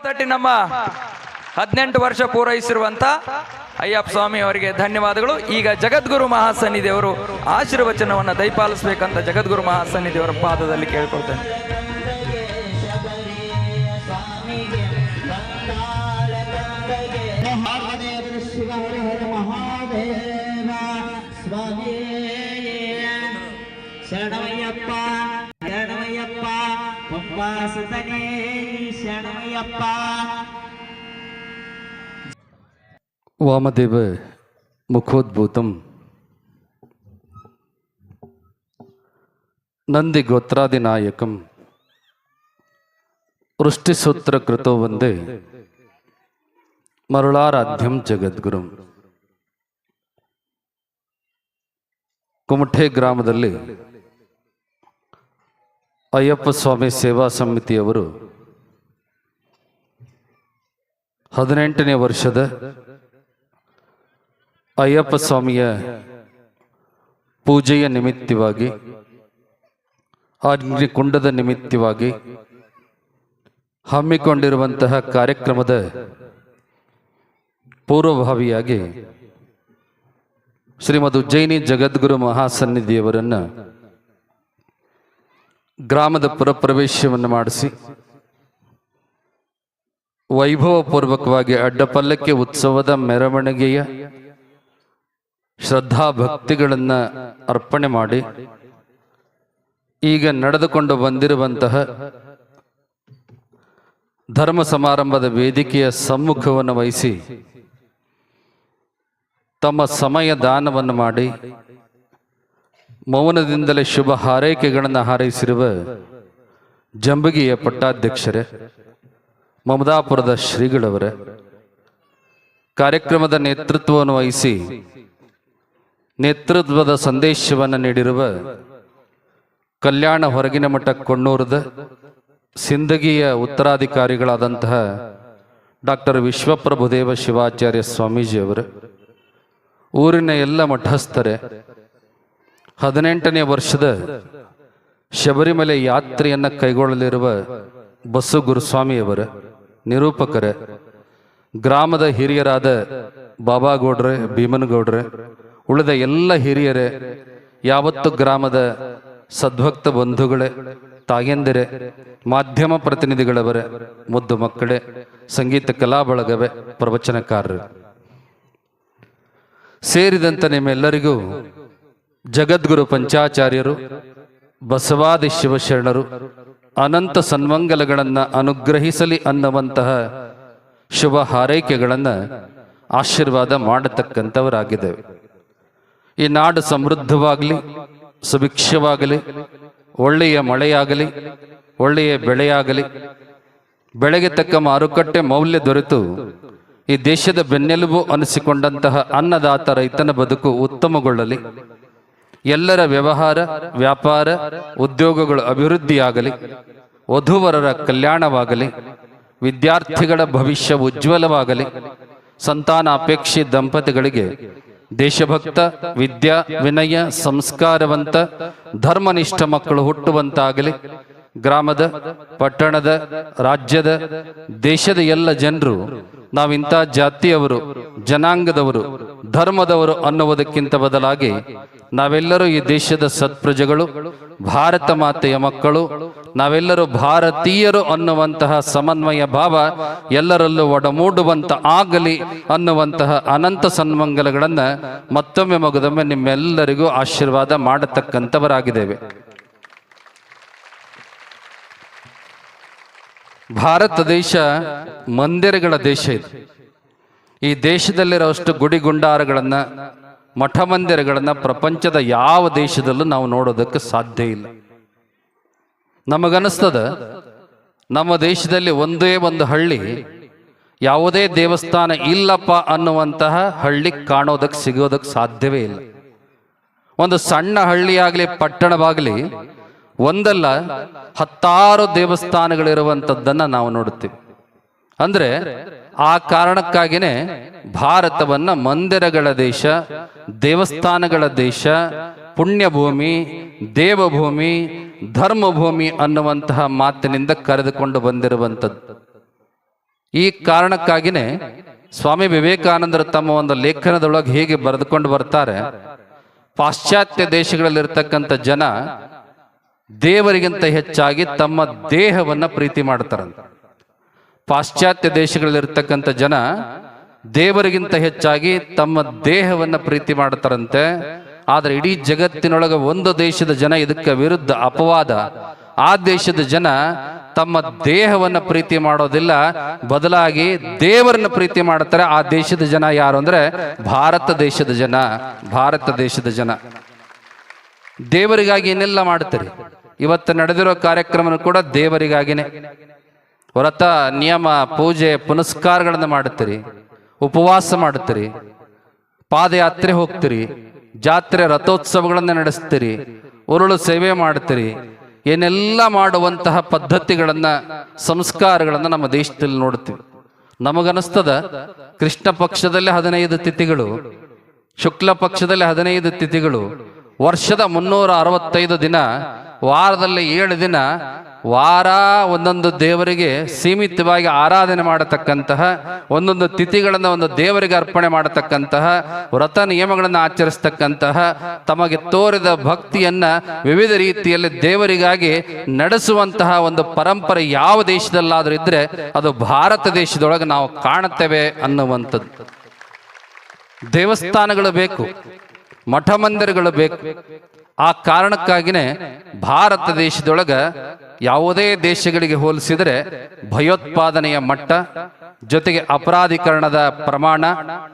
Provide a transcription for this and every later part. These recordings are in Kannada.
ತಟ್ಟಿ ನಮ್ಮ 18 ವರ್ಷ ಪೂರೈಸಿರುವಂತ ಅಯ್ಯಪ್ಪ ಸ್ವಾಮಿ ಅವರಿಗೆ ಧನ್ಯವಾದಗಳು. ಈಗ ಜಗದ್ಗುರು ಮಹಾಸನ್ನಿಧಿಯವರು ಆಶೀರ್ವಚನವನ್ನು ದಯಪಾಲಿಸಬೇಕಂತ ಜಗದ್ಗುರು ಮಹಾಸನ್ನಿಧಿಯವರ ಪಾದದಲ್ಲಿ ಕೇಳ್ಕೊಳ್ತೇನೆ. ಶರಣಮಯ್ಯಪ್ಪ ಶರಣಮಯ್ಯಪ್ಪ ಪಂಪಾಸುತನೇ ಶರಣಮಯ್ಯಪ್ಪ. ವಾಮದೇವ ಮುಖೋದ್ಭೂತಂ ನಂದಿ ಗೋತ್ರಾದಿನಾಯಕಂ ವೃಷ್ಟಿಸೂತ್ರ ಕೃತೋ ವಂದೇ ಮರುಳಾರಾಧ್ಯಂ ಜಗದ್ಗುರುಂ. ಕುಮಠೆ ಗ್ರಾಮದಲ್ಲಿ ಅಯ್ಯಪ್ಪ ಸ್ವಾಮಿ ಸೇವಾ ಸಮಿತಿಯವರು 18ನೇ ವರ್ಷದ ಅಯ್ಯಪ್ಪ ಸ್ವಾಮಿಯ ಪೂಜೆಯ ನಿಮಿತ್ತವಾಗಿ ಅಗ್ನಿಕುಂಡದ ನಿಮಿತ್ತವಾಗಿ ಹಮ್ಮಿಕೊಂಡಿರುವಂತಹ ಕಾರ್ಯಕ್ರಮದ ಪೂರ್ವಭಾವಿಯಾಗಿ ಶ್ರೀಮದ್ ಉಜ್ಜಯಿನಿ ಜಗದ್ಗುರು ಮಹಾಸನ್ನಿಧಿಯವರನ್ನು ಗ್ರಾಮದ ಪುರಪ್ರವೇಶವನ್ನು ಮಾಡಿಸಿ ವೈಭವಪೂರ್ವಕವಾಗಿ ಅಡ್ಡಪಲ್ಲಕ್ಕಿ ಉತ್ಸವದ ಮೆರವಣಿಗೆಯ ಶ್ರದ್ಧಾ ಭಕ್ತಿಗಳನ್ನು ಅರ್ಪಣೆ ಮಾಡಿ ಈಗ ನಡೆದುಕೊಂಡು ಬಂದಿರುವಂತಹ ಧರ್ಮ ಸಮಾರಂಭದ ವೇದಿಕೆಯ ಸಮ್ಮುಖವನ್ನು ವಹಿಸಿ ತಮ್ಮ ಸಮಯ ದಾನವನ್ನು ಮಾಡಿ ಮೌನದಿಂದಲೇ ಶುಭ ಹಾರೈಕೆಗಳನ್ನು ಹಾರೈಸಿರುವ ಜಂಬಗಿಯ ಪಟ್ಟಾಧ್ಯಕ್ಷರೇ, ಮಮದಾಪುರದ ಶ್ರೀಗಳವರೇ, ಕಾರ್ಯಕ್ರಮದ ನೇತೃತ್ವವನ್ನು ವಹಿಸಿ ನೇತೃತ್ವದ ಸಂದೇಶವನ್ನು ನೀಡಿರುವ ಕಲ್ಯಾಣ ಹೊರಗಿನ ಮಠ ಕೊಣ್ಣೂರದ ಸಿಂದಗಿಯ ಉತ್ತರಾಧಿಕಾರಿಗಳಾದಂತಹ ಡಾಕ್ಟರ್ ವಿಶ್ವಪ್ರಭುದೇವ ಶಿವಾಚಾರ್ಯ ಸ್ವಾಮೀಜಿಯವರು, ಊರಿನ ಎಲ್ಲ ಮಠಸ್ಥರೇ, 18ನೇ ವರ್ಷದ ಶಬರಿಮಲೆ ಯಾತ್ರೆಯನ್ನು ಕೈಗೊಳ್ಳಲಿರುವ ಬಸ್ಸು ಗುರುಸ್ವಾಮಿಯವರ ನಿರೂಪಕರೇ, ಗ್ರಾಮದ ಹಿರಿಯರಾದ ಬಾಬಾಗೌಡ್ರೆ, ಭೀಮನಗೌಡ್ರೆ, ಉಳಿದ ಎಲ್ಲ ಹಿರಿಯರೇ, ಯಾವತ್ತು ಗ್ರಾಮದ ಸದ್ಭಕ್ತ ಬಂಧುಗಳೇ, ತಾಯಂದಿರೇ, ಮಾಧ್ಯಮ ಪ್ರತಿನಿಧಿಗಳವರೇ, ಮುದ್ದು ಮಕ್ಕಳೇ, ಸಂಗೀತ ಕಲಾ ಬಳಗವೇ, ಪ್ರವಚನಕಾರರು ಸೇರಿದಂತೆ ನಿಮ್ಮೆಲ್ಲರಿಗೂ ಜಗದ್ಗುರು ಪಂಚಾಚಾರ್ಯರು, ಬಸವಾದಿ ಶಿವಶರಣರು ಅನಂತ ಸನ್ಮಂಗಲಗಳನ್ನು ಅನುಗ್ರಹಿಸಲಿ ಅನ್ನುವಂತಹ ಶುಭ ಹಾರೈಕೆಗಳನ್ನು ಆಶೀರ್ವಾದ ಮಾಡತಕ್ಕಂಥವರಾಗಿದ್ದೇವೆ. ಈ ನಾಡು ಸಮೃದ್ಧವಾಗಲಿ, ಸುಭಿಕ್ಷವಾಗಲಿ, ಒಳ್ಳೆಯ ಮಳೆಯಾಗಲಿ, ಒಳ್ಳೆಯ ಬೆಳೆಯಾಗಲಿ, ಬೆಳೆಗೆ ತಕ್ಕ ಮಾರುಕಟ್ಟೆ ಮೌಲ್ಯ ದೊರೆತು ಈ ದೇಶದ ಬೆನ್ನೆಲುಬು ಅನಿಸಿಕೊಂಡಂತಹ ಅನ್ನದಾತ ರೈತನ ಬದುಕು ಉತ್ತಮಗೊಳ್ಳಲಿ, ಎಲ್ಲರ ವ್ಯವಹಾರ ವ್ಯಾಪಾರ ಉದ್ಯೋಗಗಳು ಅಭಿವೃದ್ಧಿಯಾಗಲಿ, ವಧುವರರ ಕಲ್ಯಾಣವಾಗಲಿ, ವಿದ್ಯಾರ್ಥಿಗಳ ಭವಿಷ್ಯ ಉಜ್ವಲವಾಗಲಿ, ಸಂತಾನಾಪೇಕ್ಷಿ ದಂಪತಿಗಳಿಗೆ ದೇಶಭಕ್ತ, ವಿದ್ಯಾ ವಿನಯ ಸಂಸ್ಕಾರವಂತ ಧರ್ಮನಿಷ್ಠ ಮಕ್ಕಳು ಹುಟ್ಟುವಂತಾಗಲಿ, ಗ್ರಾಮದ, ಪಟ್ಟಣದ, ರಾಜ್ಯದ, ದೇಶದ ಎಲ್ಲ ಜನರು ನಾವಿಂಥ ಜಾತಿಯವರು, ಜನಾಂಗದವರು, ಧರ್ಮದವರು ಅನ್ನುವುದಕ್ಕಿಂತ ಬದಲಾಗಿ ನಾವೆಲ್ಲರೂ ಈ ದೇಶದ ಸತ್ಪ್ರಜೆಗಳು, ಭಾರತ ಮಾತೆಯ ಮಕ್ಕಳು, ನಾವೆಲ್ಲರೂ ಭಾರತೀಯರು ಅನ್ನುವಂತಹ ಸಮನ್ವಯ ಭಾವ ಎಲ್ಲರಲ್ಲೂ ಒಡಮೂಡುವಂತ ಆಗಲಿ ಅನ್ನುವಂತಹ ಅನಂತ ಸನ್ಮಂಗಲಗಳನ್ನು ಮತ್ತೊಮ್ಮೆ ಮಗದೊಮ್ಮೆ ನಿಮ್ಮೆಲ್ಲರಿಗೂ ಆಶೀರ್ವಾದ ಮಾಡತಕ್ಕಂಥವರಾಗಿದ್ದೇವೆ. ಭಾರತ ದೇಶ ಮಂದಿರಗಳ ದೇಶ ಇದು. ಈ ದೇಶದಲ್ಲಿರೋಷ್ಟು ಗುಡಿ ಗುಂಡಾರಗಳನ್ನು, ಮಠ ಮಂದಿರಗಳನ್ನು ಪ್ರಪಂಚದ ಯಾವ ದೇಶದಲ್ಲೂ ನಾವು ನೋಡೋದಕ್ಕೆ ಸಾಧ್ಯ ಇಲ್ಲ. ನಮಗನಿಸ್ತದ ನಮ್ಮ ದೇಶದಲ್ಲಿ ಒಂದೇ ಒಂದು ಹಳ್ಳಿ ಯಾವುದೇ ದೇವಸ್ಥಾನ ಇಲ್ಲಪ್ಪ ಅನ್ನುವಂತಹ ಹಳ್ಳಿ ಕಾಣೋದಕ್ಕೆ ಸಿಗೋದಕ್ಕೆ ಸಾಧ್ಯವೇ ಇಲ್ಲ. ಒಂದು ಸಣ್ಣ ಹಳ್ಳಿಯಾಗಲಿ ಪಟ್ಟಣವಾಗಲಿ ಒಂದಲ್ಲ 10 ದೇವಸ್ಥಾನಗಳಿರುವಂಥದ್ದನ್ನು ನಾವು ನೋಡುತ್ತೀವಿ. ಅಂದ್ರೆ ಆ ಕಾರಣಕ್ಕಾಗಿನೇ ಭಾರತವನ್ನ ಮಂದಿರಗಳ ದೇಶ, ದೇವಸ್ಥಾನಗಳ ದೇಶ, ಪುಣ್ಯಭೂಮಿ, ದೇವಭೂಮಿ, ಧರ್ಮಭೂಮಿ ಅನ್ನುವಂತಹ ಮಾತಿನಿಂದ ಕರೆದುಕೊಂಡು ಬಂದಿರುವಂಥದ್ದು. ಈ ಕಾರಣಕ್ಕಾಗಿನೇ ಸ್ವಾಮಿ ವಿವೇಕಾನಂದರು ತಮ್ಮ ಒಂದು ಲೇಖನದೊಳಗೆ ಹೀಗೆ ಬರೆದುಕೊಂಡು ಬರ್ತಾರೆ, ಪಾಶ್ಚಾತ್ಯ ದೇಶಗಳಲ್ಲಿರ್ತಕ್ಕಂಥ ಜನ ದೇವರಿಗಿಂತ ಹೆಚ್ಚಾಗಿ ತಮ್ಮ ದೇಹವನ್ನ ಪ್ರೀತಿ ಮಾಡ್ತಾರಂತೆ. ಪಾಶ್ಚಾತ್ಯ ದೇಶಗಳಲ್ಲಿರ್ತಕ್ಕಂಥ ಜನ ದೇವರಿಗಿಂತ ಹೆಚ್ಚಾಗಿ ತಮ್ಮ ದೇಹವನ್ನ ಪ್ರೀತಿ ಮಾಡ್ತಾರಂತೆ. ಆದ್ರೆ ಇಡೀ ಜಗತ್ತಿನೊಳಗೆ ಒಂದು ದೇಶದ ಜನ ಇದಕ್ಕೆ ವಿರುದ್ಧ ಅಪವಾದ. ಆ ದೇಶದ ಜನ ತಮ್ಮ ದೇಹವನ್ನ ಪ್ರೀತಿ ಮಾಡೋದಿಲ್ಲ, ಬದಲಾಗಿ ದೇವರನ್ನ ಪ್ರೀತಿ ಮಾಡ್ತಾರೆ. ಆ ದೇಶದ ಜನ ಯಾರು ಅಂದ್ರೆ ಭಾರತ ದೇಶದ ಜನ. ಭಾರತ ದೇಶದ ಜನ ದೇವರಿಗಾಗಿ ಏನೆಲ್ಲ ಮಾಡ್ತಾರೆ. ಇವತ್ತು ನಡೆದಿರೋ ಕಾರ್ಯಕ್ರಮ ಕೂಡ ದೇವರಿಗಾಗಿನೇ. ವ್ರತ, ನಿಯಮ, ಪೂಜೆ, ಪುನಸ್ಕಾರಗಳನ್ನ ಮಾಡುತ್ತೀರಿ, ಉಪವಾಸ ಮಾಡುತ್ತೀರಿ, ಪಾದಯಾತ್ರೆ ಹೋಗ್ತೀರಿ, ಜಾತ್ರೆ ರಥೋತ್ಸವಗಳನ್ನ ನಡೆಸ್ತೀರಿ, ಉರುಳು ಸೇವೆ ಮಾಡ್ತೀರಿ. ಏನೆಲ್ಲ ಮಾಡುವಂತಹ ಪದ್ಧತಿಗಳನ್ನ, ಸಂಸ್ಕಾರಗಳನ್ನ ನಮ್ಮ ದೇಶದಲ್ಲಿ ನೋಡ್ತೀವಿ. ನಮಗನಿಸ್ತದ ಕೃಷ್ಣ ಪಕ್ಷದಲ್ಲಿ 15 ತಿಥಿಗಳು, ಶುಕ್ಲ ಪಕ್ಷದಲ್ಲಿ 15 ತಿಥಿಗಳು, ವರ್ಷದ 365 ದಿನ, ವಾರದಲ್ಲಿ 7 ದಿನ, ವಾರ ಒಂದೊಂದು ದೇವರಿಗೆ ಸೀಮಿತವಾಗಿ ಆರಾಧನೆ ಮಾಡತಕ್ಕಂತಹ, ಒಂದೊಂದು ತಿಥಿಗಳನ್ನು ಒಂದು ದೇವರಿಗೆ ಅರ್ಪಣೆ ಮಾಡತಕ್ಕಂತಹ, ವ್ರತ ನಿಯಮಗಳನ್ನು ಆಚರಿಸ್ತಕ್ಕಂತಹ, ತಮಗೆ ತೋರಿದ ಭಕ್ತಿಯನ್ನ ವಿವಿಧ ರೀತಿಯಲ್ಲಿ ದೇವರಿಗಾಗಿ ನಡೆಸುವಂತಹ ಒಂದು ಪರಂಪರೆ ಯಾವ ದೇಶದಲ್ಲಾದ್ರೂ ಇದ್ರೆ ಅದು ಭಾರತ ದೇಶದೊಳಗೆ ನಾವು ಕಾಣುತ್ತೇವೆ ಅನ್ನುವಂಥದ್ದು. ದೇವಸ್ಥಾನಗಳು ಬೇಕು, ಮಠ ಮಂದಿರಗಳು ಬೇಕು. ಆ ಕಾರಣಕ್ಕಾಗಿನೇ ಭಾರತ ದೇಶದೊಳಗ ಯಾವುದೇ ದೇಶಗಳಿಗೆ ಹೋಲಿಸಿದರೆ ಭಯೋತ್ಪಾದನೆಯ ಮಟ್ಟ, ಜೊತೆಗೆ ಅಪರಾಧೀಕರಣದ ಪ್ರಮಾಣ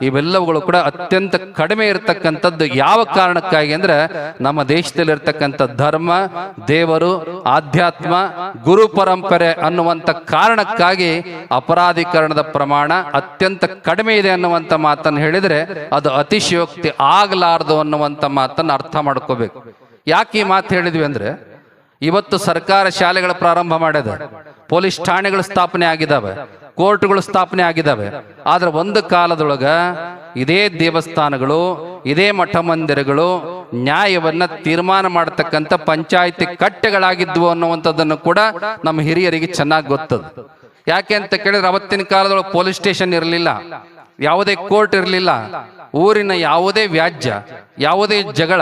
ಇವೆಲ್ಲವುಗಳು ಕೂಡ ಅತ್ಯಂತ ಕಡಿಮೆ ಇರತಕ್ಕಂಥದ್ದು. ಯಾವ ಕಾರಣಕ್ಕಾಗಿ ಅಂದ್ರೆ ನಮ್ಮ ದೇಶದಲ್ಲಿರ್ತಕ್ಕಂಥ ಧರ್ಮ, ದೇವರು, ಆಧ್ಯಾತ್ಮ, ಗುರು ಪರಂಪರೆ ಅನ್ನುವಂಥ ಕಾರಣಕ್ಕಾಗಿ ಅಪರಾಧೀಕರಣದ ಪ್ರಮಾಣ ಅತ್ಯಂತ ಕಡಿಮೆ ಇದೆ ಅನ್ನುವಂಥ ಮಾತನ್ನು ಹೇಳಿದ್ರೆ ಅದು ಅತಿಶಯೋಕ್ತಿ ಆಗಲಾರದು ಅನ್ನುವಂಥ ಮಾತನ್ನು ಅರ್ಥ ಮಾಡ್ಕೋಬೇಕು. ಯಾಕೆ ಈ ಮಾತು ಹೇಳಿದ್ವಿ ಅಂದ್ರೆ, ಇವತ್ತು ಸರ್ಕಾರ ಶಾಲೆಗಳ ಪ್ರಾರಂಭ ಮಾಡಿದೆ, ಪೊಲೀಸ್ ಠಾಣೆಗಳು ಸ್ಥಾಪನೆ ಆಗಿದ್ದಾವೆ, ಕೋರ್ಟ್ಗಳು ಸ್ಥಾಪನೆ ಆಗಿದ್ದಾವೆ. ಆದ್ರೆ ಒಂದು ಕಾಲದೊಳಗ ಇದೇ ದೇವಸ್ಥಾನಗಳು, ಇದೇ ಮಠ ಮಂದಿರಗಳು ನ್ಯಾಯವನ್ನ ತೀರ್ಮಾನ ಮಾಡತಕ್ಕಂಥ ಪಂಚಾಯಿತಿ ಕಟ್ಟೆಗಳಾಗಿದ್ವು ಅನ್ನುವಂಥದ್ದನ್ನು ಕೂಡ ನಮ್ಮ ಹಿರಿಯರಿಗೆ ಚೆನ್ನಾಗಿ ಗೊತ್ತದ. ಯಾಕೆ ಅಂತ ಕೇಳಿದ್ರೆ ಅವತ್ತಿನ ಕಾಲದೊಳಗೆ ಪೊಲೀಸ್ ಸ್ಟೇಷನ್ ಇರಲಿಲ್ಲ, ಯಾವುದೇ ಕೋರ್ಟ್ ಇರಲಿಲ್ಲ. ಊರಿನ ಯಾವುದೇ ವ್ಯಾಜ್ಯ, ಯಾವುದೇ ಜಗಳ,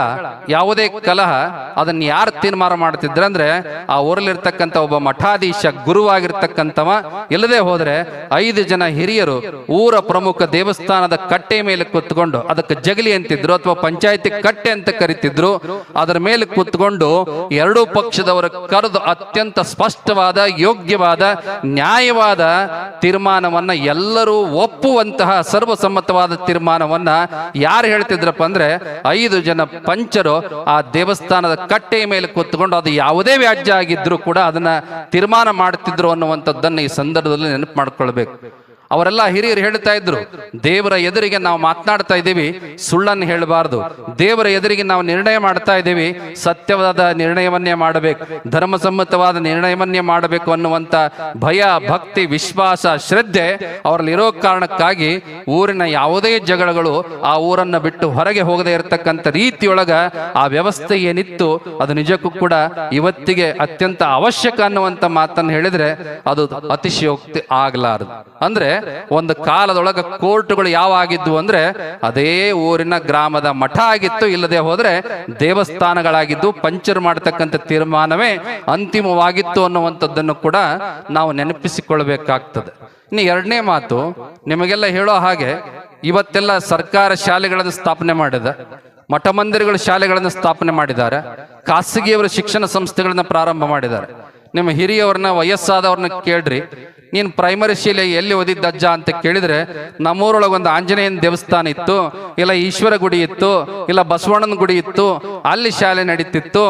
ಯಾವುದೇ ಕಲಹ ಅದನ್ನ ಯಾರು ತೀರ್ಮಾನ ಮಾಡ್ತಿದ್ರ ಅಂದ್ರೆ ಆ ಊರಲ್ಲಿರ್ತಕ್ಕಂಥ ಒಬ್ಬ ಮಠಾಧೀಶ, ಗುರುವಾಗಿರ್ತಕ್ಕಂಥವ ಇಲ್ಲದೆ ಹೋದ್ರೆ 5 ಜನ ಹಿರಿಯರು ಊರ ಪ್ರಮುಖ ದೇವಸ್ಥಾನದ ಕಟ್ಟೆ ಮೇಲೆ ಕೂತ್ಕೊಂಡು, ಅದಕ್ಕೆ ಜಗಲಿ ಅಂತಿದ್ರು ಅಥವಾ ಪಂಚಾಯತಿ ಕಟ್ಟೆ ಅಂತ ಕರಿತಿದ್ರು, ಅದರ ಮೇಲೆ ಕೂತ್ಕೊಂಡು ಎರಡೂ ಪಕ್ಷದವರ ಕರೆದು ಅತ್ಯಂತ ಸ್ಪಷ್ಟವಾದ, ಯೋಗ್ಯವಾದ, ನ್ಯಾಯವಾದ ತೀರ್ಮಾನವನ್ನ, ಎಲ್ಲರೂ ಒಪ್ಪುವಂತಹ ಸರ್ವಸಮ್ಮತವಾದ ತೀರ್ಮಾನವನ್ನ ಯಾರು ಹೇಳ್ತಿದ್ರಪ್ಪ ಅಂದ್ರೆ 5 ಜನ ಪಂಚರು ಆ ದೇವಸ್ಥಾನದ ಕಟ್ಟೆಯ ಮೇಲೆ ಕೂತ್ಕೊಂಡು ಅದು ಯಾವುದೇ ವ್ಯಾಜ್ಯ ಆಗಿದ್ರು ಕೂಡ ಅದನ್ನ ತೀರ್ಮಾನ ಮಾಡ್ತಿದ್ರು ಅನ್ನುವಂಥದ್ದನ್ನು ಈ ಸಂದರ್ಭದಲ್ಲಿ ನೆನಪು ಮಾಡ್ಕೊಳ್ಬೇಕು. ಅವರೆಲ್ಲ ಹಿರಿಯರು ಹೇಳ್ತಾ ಇದ್ರು, ದೇವರ ಎದುರಿಗೆ ನಾವು ಮಾತನಾಡ್ತಾ ಇದ್ದೀವಿ, ಸುಳ್ಳನ್ನು ಹೇಳಬಾರ್ದು. ದೇವರ ಎದುರಿಗೆ ನಾವು ನಿರ್ಣಯ ಮಾಡ್ತಾ ಇದ್ದೀವಿ, ಸತ್ಯವಾದ ನಿರ್ಣಯವನ್ನೇ ಮಾಡಬೇಕು, ಧರ್ಮಸಮ್ಮತವಾದ ನಿರ್ಣಯವನ್ನೇ ಮಾಡಬೇಕು ಅನ್ನುವಂಥ ಭಯ, ಭಕ್ತಿ, ವಿಶ್ವಾಸ, ಶ್ರದ್ಧೆ ಅವರಲ್ಲಿ ಇರೋ ಕಾರಣಕ್ಕಾಗಿ ಊರಿನ ಯಾವುದೇ ಜಗಳಗಳು ಆ ಊರನ್ನ ಬಿಟ್ಟು ಹೊರಗೆ ಹೋಗದೆ ಇರತಕ್ಕಂಥ ರೀತಿಯೊಳಗ ಆ ವ್ಯವಸ್ಥೆ ಏನಿತ್ತು ಅದು ನಿಜಕ್ಕೂ ಕೂಡ ಇವತ್ತಿಗೆ ಅತ್ಯಂತ ಅವಶ್ಯಕ ಅನ್ನುವಂಥ ಮಾತನ್ನು ಹೇಳಿದ್ರೆ ಅದು ಅತಿಶಯೋಕ್ತಿ ಆಗಲಾರದು. ಅಂದ್ರೆ ಒಂದು ಕಾಲದೊಳಗ ಕೋರ್ಟ್ಗಳು ಯಾವ ಆಗಿದ್ವು ಅಂದ್ರೆ ಅದೇ ಊರಿನ ಗ್ರಾಮದ ಮಠ ಆಗಿತ್ತು, ಇಲ್ಲದೆ ಹೋದ್ರೆ ದೇವಸ್ಥಾನಗಳಾಗಿದ್ದು, ಪಂಚರು ಮಾಡತಕ್ಕಂಥ ತೀರ್ಮಾನವೇ ಅಂತಿಮವಾಗಿತ್ತು ಅನ್ನುವಂಥದ್ದನ್ನು ಕೂಡ ನಾವು ನೆನಪಿಸಿಕೊಳ್ಬೇಕಾಗ್ತದೆ. ಇನ್ನು ಎರಡನೇ ಮಾತು ನಿಮಗೆಲ್ಲ ಹೇಳೋ ಹಾಗೆ, ಇವತ್ತೆಲ್ಲ ಸರ್ಕಾರ ಶಾಲೆಗಳನ್ನು ಸ್ಥಾಪನೆ ಮಾಡಿದೆ, ಮಠ ಮಂದಿರಗಳು ಶಾಲೆಗಳನ್ನು ಸ್ಥಾಪನೆ ಮಾಡಿದ್ದಾರೆ, ಖಾಸಗಿಯವರ ಶಿಕ್ಷಣ ಸಂಸ್ಥೆಗಳನ್ನ ಪ್ರಾರಂಭ ಮಾಡಿದ್ದಾರೆ. ನಿಮ್ಮ ಹಿರಿಯವರನ್ನ, ವಯಸ್ಸಾದವ್ರನ್ನ ಕೇಳ್ರಿ, ನೀನು ಪ್ರೈಮರಿ ಶಾಲೆ ಎಲ್ಲಿ ಓದಿದ್ದ ಅಜ್ಜ ಅಂತ ಕೇಳಿದ್ರೆ ನಮ್ಮೂರೊಳಗೆ ಒಂದು ಆಂಜನೇಯನ ದೇವಸ್ಥಾನ ಇತ್ತು, ಇಲ್ಲ ಈಶ್ವರ ಗುಡಿ ಇತ್ತು, ಇಲ್ಲ ಬಸವಣ್ಣನ ಗುಡಿ ಇತ್ತು, ಅಲ್ಲಿ ಶಾಲೆ ನಡೀತಿತ್ತು,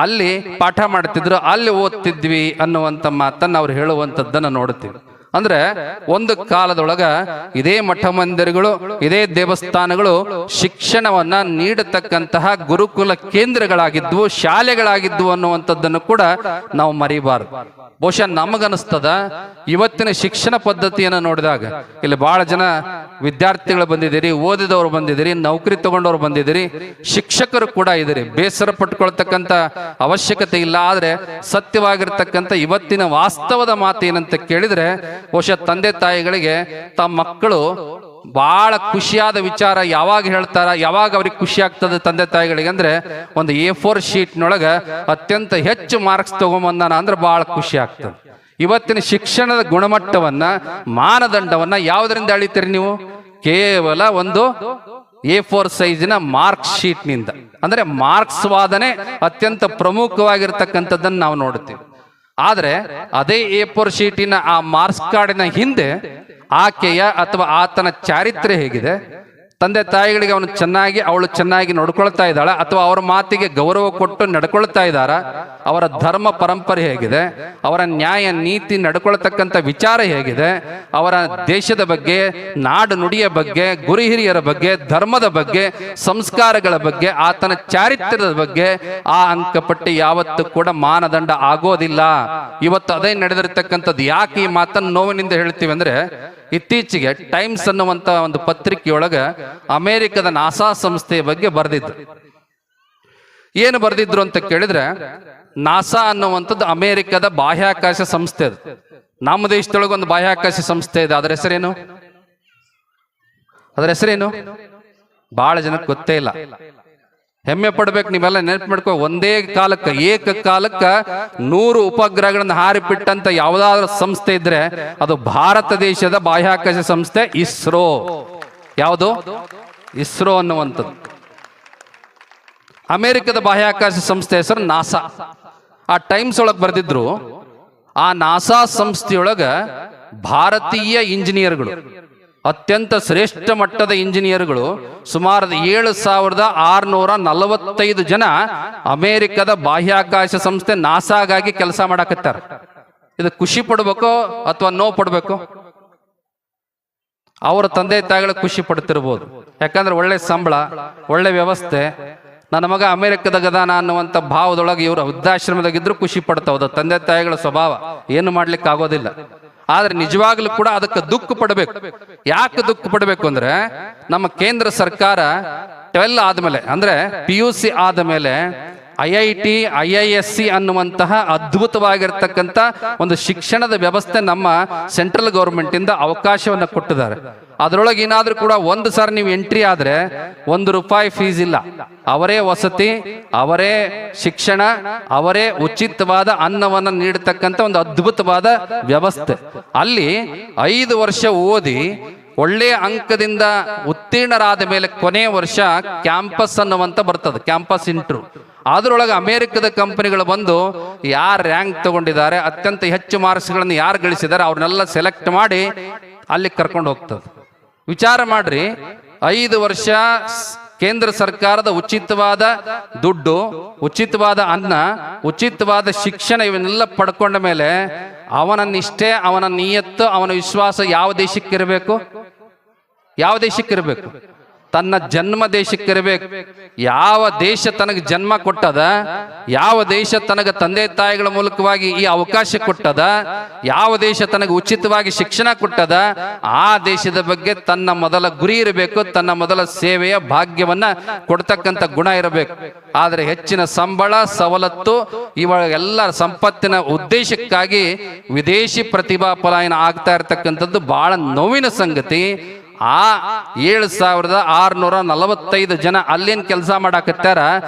ಅಲ್ಲಿ ಪಾಠ ಮಾಡ್ತಿದ್ರು, ಅಲ್ಲಿ ಓದ್ತಿದ್ವಿ ಅನ್ನುವಂಥ ಮಾತನ್ನು ಅವ್ರು ಹೇಳುವಂಥದ್ದನ್ನು ನೋಡ್ತೀವಿ. ಅಂದ್ರೆ ಒಂದು ಕಾಲದೊಳಗ ಇದೇ ಮಠ ಮಂದಿರಗಳು, ಇದೇ ದೇವಸ್ಥಾನಗಳು ಶಿಕ್ಷಣವನ್ನ ನೀಡತಕ್ಕಂತಹ ಗುರುಕುಲ ಕೇಂದ್ರಗಳಾಗಿದ್ವು, ಶಾಲೆಗಳಾಗಿದ್ವು ಅನ್ನುವಂಥದ್ದನ್ನು ಕೂಡ ನಾವು ಮರಿಬಾರದು. ಬಹುಶಃ ನಮಗನಿಸ್ತದ ಇವತ್ತಿನ ಶಿಕ್ಷಣ ಪದ್ಧತಿಯನ್ನು ನೋಡಿದಾಗ, ಇಲ್ಲಿ ಬಹಳ ಜನ ವಿದ್ಯಾರ್ಥಿಗಳು ಬಂದಿದ್ದೀರಿ, ಓದಿದವರು ಬಂದಿದ್ದೀರಿ, ನೌಕರಿ ತಗೊಂಡವ್ರು ಬಂದಿದ್ದೀರಿ, ಶಿಕ್ಷಕರು ಕೂಡ ಇದ್ದೀರಿ. ಬೇಸರ ಪಟ್ಕೊಳ್ತಕ್ಕಂಥ ಅವಶ್ಯಕತೆ ಇಲ್ಲ. ಆದ್ರೆ ಸತ್ಯವಾಗಿರ್ತಕ್ಕಂಥ ಇವತ್ತಿನ ವಾಸ್ತವದ ಮಾತು ಏನಂತ ಕೇಳಿದ್ರೆ, ಬಹುಶಃ ತಂದೆ ತಾಯಿಗಳಿಗೆ ತಮ್ಮ ಮಕ್ಕಳು ಬಹಳ ಖುಷಿಯಾದ ವಿಚಾರ ಯಾವಾಗ ಹೇಳ್ತಾರ, ಯಾವಾಗ ಅವ್ರಿಗೆ ಖುಷಿ ಆಗ್ತದೆ ತಂದೆ ತಾಯಿಗಳಿಗೆ ಅಂದ್ರೆ ಒಂದು A4 ಶೀಟ್ನೊಳಗೆ ಅತ್ಯಂತ ಹೆಚ್ಚು ಮಾರ್ಕ್ಸ್ ತಗೊಂಬಂದಾನ ಅಂದ್ರೆ ಬಹಳ ಖುಷಿ ಆಗ್ತದೆ. ಇವತ್ತಿನ ಶಿಕ್ಷಣದ ಗುಣಮಟ್ಟವನ್ನ, ಮಾನದಂಡವನ್ನ ಯಾವುದರಿಂದ ಅಳಿತೀರಿ ನೀವು? ಕೇವಲ ಒಂದು A4 ಸೈಜಿನ ಮಾರ್ಕ್ ಶೀಟ್ನಿಂದ. ಅಂದ್ರೆ ಮಾರ್ಕ್ಸ್ ವಾದನೆ ಅತ್ಯಂತ ಪ್ರಮುಖವಾಗಿರ್ತಕ್ಕಂಥದ್ದನ್ನು ನಾವು ನೋಡ್ತೀವಿ. ಆದ್ರೆ ಅದೇ A4 ಶೀಟಿನ ಆ ಮಾರ್ಕ್ಸ್ ಕಾರ್ಡಿನ ಹಿಂದೆ ಆಕೆಯ ಅಥವಾ ಆತನ ಚಾರಿತ್ರ್ಯ ಹೇಗಿದೆ, ತಂದೆ ತಾಯಿಗಳಿಗೆ ಅವಳು ಚೆನ್ನಾಗಿ ನೋಡ್ಕೊಳ್ತಾ ಇದ್ದಾಳ, ಅಥವಾ ಅವರ ಮಾತಿಗೆ ಗೌರವ ಕೊಟ್ಟು ನಡ್ಕೊಳ್ತಾ ಇದ್ದಾರ, ಅವರ ಧರ್ಮ ಪರಂಪರೆ ಹೇಗಿದೆ, ಅವರ ನ್ಯಾಯ ನೀತಿ ನಡ್ಕೊಳ್ತಕ್ಕಂಥ ವಿಚಾರ ಹೇಗಿದೆ, ಅವರ ದೇಶದ ಬಗ್ಗೆ, ನಾಡು ನುಡಿಯ ಬಗ್ಗೆ, ಗುರು ಹಿರಿಯರ ಬಗ್ಗೆ, ಧರ್ಮದ ಬಗ್ಗೆ, ಸಂಸ್ಕಾರಗಳ ಬಗ್ಗೆ, ಆತನ ಚಾರಿತ್ರ್ಯದ ಬಗ್ಗೆ ಆ ಅಂಕಪಟ್ಟಿ ಯಾವತ್ತೂ ಕೂಡ ಮಾನದಂಡ ಆಗೋದಿಲ್ಲ. ಇವತ್ತು ಅದೇ ನಡೆದಿರ್ತಕ್ಕಂಥದ್ದು. ಯಾಕೆ ಈ ಮಾತನ್ನು ನೋವಿನಿಂದ ಹೇಳ್ತೀವಿ ಅಂದ್ರೆ, ಇತ್ತೀಚೆಗೆ ಟೈಮ್ಸ್ ಅನ್ನುವಂತ ಒಂದು ಪತ್ರಿಕೆಯೊಳಗ ಅಮೆರಿಕದ ನಾಸಾ ಸಂಸ್ಥೆಯ ಬಗ್ಗೆ ಬರೆದಿದ್ರು. ಏನು ಬರೆದಿದ್ರು ಅಂತ ಕೇಳಿದ್ರೆ, ನಾಸಾ ಅನ್ನುವಂಥದ್ದು ಅಮೆರಿಕದ ಬಾಹ್ಯಾಕಾಶ ಸಂಸ್ಥೆ. ಅದು ನಮ್ಮ ದೇಶದೊಳಗೆ ಒಂದು ಬಾಹ್ಯಾಕಾಶ ಸಂಸ್ಥೆ ಇದೆ. ಅದರ ಹೆಸರೇನು? ಬಹಳ ಜನಕ್ಕೆ ಗೊತ್ತೇ ಇಲ್ಲ. ಹೆಮ್ಮೆ ಪಡ್ಬೇಕು, ನೀವೆಲ್ಲ ನೆನಪು ಮಾಡ್ಕೋ. ಒಂದೇ ಕಾಲಕ್ಕೆ ಏಕಕಾಲಕ್ಕ 100 ಉಪಗ್ರಹಗಳನ್ನು ಹಾರಿಬಿಟ್ಟಂತ ಯಾವುದಾದ್ರೂ ಸಂಸ್ಥೆ ಇದ್ರೆ ಅದು ಭಾರತ ದೇಶದ ಬಾಹ್ಯಾಕಾಶ ಸಂಸ್ಥೆ ಇಸ್ರೋ. ಯಾವುದು? ಇಸ್ರೋ ಅನ್ನುವಂಥದ್ದು. ಅಮೆರಿಕದ ಬಾಹ್ಯಾಕಾಶ ಸಂಸ್ಥೆ ಹೆಸರು ನಾಸಾ. ಆ ಟೈಮ್ಸ್ ಒಳಗೆ ಬರೆದಿದ್ರು, ಆ ನಾಸಾ ಸಂಸ್ಥೆಯೊಳಗ ಭಾರತೀಯ ಇಂಜಿನಿಯರ್ಗಳು, ಅತ್ಯಂತ ಶ್ರೇಷ್ಠ ಮಟ್ಟದ ಇಂಜಿನಿಯರ್ಗಳು ಸುಮಾರು 7645 ಜನ ಅಮೆರಿಕದ ಬಾಹ್ಯಾಕಾಶ ಸಂಸ್ಥೆ ನಾಸಾಗಾಗಿ ಕೆಲಸ ಮಾಡಕತ್ತಾರ. ಇದು ಖುಷಿ ಪಡ್ಬೇಕೋ ಅಥವಾ ನೋವು ಪಡ್ಬೇಕು? ಅವರ ತಂದೆ ತಾಯಿಗಳು ಖುಷಿ ಪಡ್ತಿರ್ಬೋದು. ಯಾಕಂದ್ರೆ ಒಳ್ಳೆ ಸಂಬಳ, ಒಳ್ಳೆ ವ್ಯವಸ್ಥೆ. ನನ್ನ ಮಗ ಅಮೆರಿಕದಾಗದಾನ ಅನ್ನುವಂಥ ಭಾವದೊಳಗೆ ಇವರು ವೃದ್ಧಾಶ್ರಮದಾಗಿದ್ರು ಖುಷಿ ಪಡ್ತಾವ. ತಂದೆ ತಾಯಿಗಳ ಸ್ವಭಾವ ಏನು ಮಾಡ್ಲಿಕ್ಕೆ ಆಗೋದಿಲ್ಲ. ಆದ್ರೆ ನಿಜವಾಗ್ಲೂ ಕೂಡ ಅದಕ್ಕೆ ದುಃಖ ಪಡಬೇಕು. ಯಾಕೆ ದುಃಖ ಪಡಬೇಕು ಅಂದ್ರೆ, ನಮ್ಮ ಕೇಂದ್ರ ಸರ್ಕಾರ 12 ಆದ್ಮೇಲೆ ಅಂದ್ರೆ PUC ಆದಮೇಲೆ IIT IISc ಅನ್ನುವಂತಹ ಅದ್ಭುತವಾಗಿರ್ತಕ್ಕಂಥ ಒಂದು ಶಿಕ್ಷಣದ ವ್ಯವಸ್ಥೆ ನಮ್ಮ ಸೆಂಟ್ರಲ್ ಗೌರ್ಮೆಂಟ್ ಇಂದ ಅವಕಾಶವನ್ನ ಕೊಟ್ಟಿದ್ದಾರೆ. ಅದರೊಳಗೆ ಏನಾದ್ರೂ ಕೂಡ ಒಂದು ಸಾರಿ ನೀವು ಎಂಟ್ರಿ ಆದ್ರೆ ₹1 ಫೀಸ್ ಇಲ್ಲ. ಅವರೇ ವಸತಿ, ಅವರೇ ಶಿಕ್ಷಣ, ಅವರೇ ಉಚಿತವಾದ ಅನ್ನವನ್ನು ನೀಡತಕ್ಕಂಥ ಒಂದು ಅದ್ಭುತವಾದ ವ್ಯವಸ್ಥೆ. ಅಲ್ಲಿ 5 ವರ್ಷ ಓದಿ ಒಳ್ಳೆಯ ಅಂಕದಿಂದ ಉತ್ತೀರ್ಣರಾದ ಮೇಲೆ ಕೊನೆಯ ವರ್ಷ ಕ್ಯಾಂಪಸ್ ಅನ್ನುವಂತ ಬರ್ತದೆ, ಕ್ಯಾಂಪಸ್ ಇಂಟರ್ವ್ಯೂ. ಅದರೊಳಗೆ ಅಮೆರಿಕದ ಕಂಪನಿಗಳು ಬಂದು ಯಾರು ರ್ಯಾಂಕ್ ತಗೊಂಡಿದ್ದಾರೆ, ಅತ್ಯಂತ ಹೆಚ್ಚು ಮಾರ್ಕ್ಸ್ಗಳನ್ನು ಯಾರು ಗಳಿಸಿದ್ದಾರೆ ಅವ್ರನ್ನೆಲ್ಲ ಸೆಲೆಕ್ಟ್ ಮಾಡಿ ಅಲ್ಲಿ ಕರ್ಕೊಂಡು ಹೋಗ್ತದೆ. ವಿಚಾರ ಮಾಡ್ರಿ, 5 ವರ್ಷ ಕೇಂದ್ರ ಸರ್ಕಾರದ ಉಚಿತವಾದ ದುಡ್ಡು, ಉಚಿತವಾದ ಅನ್ನ, ಉಚಿತವಾದ ಶಿಕ್ಷಣ ಇವನ್ನೆಲ್ಲ ಪಡ್ಕೊಂಡ ಮೇಲೆ ಅವನ ನಿಷ್ಠೆ, ಅವನ ನಿಯತ್ತು, ಅವನ ವಿಶ್ವಾಸ ಯಾವ ದೇಶಕ್ಕಿರಬೇಕು? ಯಾವ ದೇಶಕ್ಕಿರಬೇಕು? ತನ್ನ ಜನ್ಮ ದೇಶಕ್ಕಿರಬೇಕು. ಯಾವ ದೇಶ ತನಗೆ ಜನ್ಮ ಕೊಟ್ಟದ, ಯಾವ ದೇಶ ತನಗೆ ತಂದೆ ತಾಯಿಗಳ ಮೂಲಕವಾಗಿ ಈ ಅವಕಾಶ ಕೊಟ್ಟದ, ಯಾವ ದೇಶ ತನಗೆ ಉಚಿತವಾಗಿ ಶಿಕ್ಷಣ ಕೊಟ್ಟದ, ಆ ದೇಶದ ಬಗ್ಗೆ ತನ್ನ ಮೊದಲ ಗುರಿ ಇರಬೇಕು, ತನ್ನ ಮೊದಲ ಸೇವೆಯ ಭಾಗ್ಯವನ್ನ ಕೊಡ್ತಕ್ಕಂಥ ಗುಣ ಇರಬೇಕು. ಆದರೆ ಹೆಚ್ಚಿನ ಸಂಬಳ, ಸವಲತ್ತು, ಇವಾಗ ಎಲ್ಲ ಸಂಪತ್ತಿನ ಉದ್ದೇಶಕ್ಕಾಗಿ ವಿದೇಶಿ ಪ್ರತಿಭಾ ಪಲಾಯನ ಆಗ್ತಾ ಇರತಕ್ಕಂಥದ್ದು ಬಹಳ ನೋವಿನ ಸಂಗತಿ. ಆ 7645 ಜನ ಅಲ್ಲೇನ್ ಕೆಲಸ ಮಾಡಾಕತ್ತಾರ,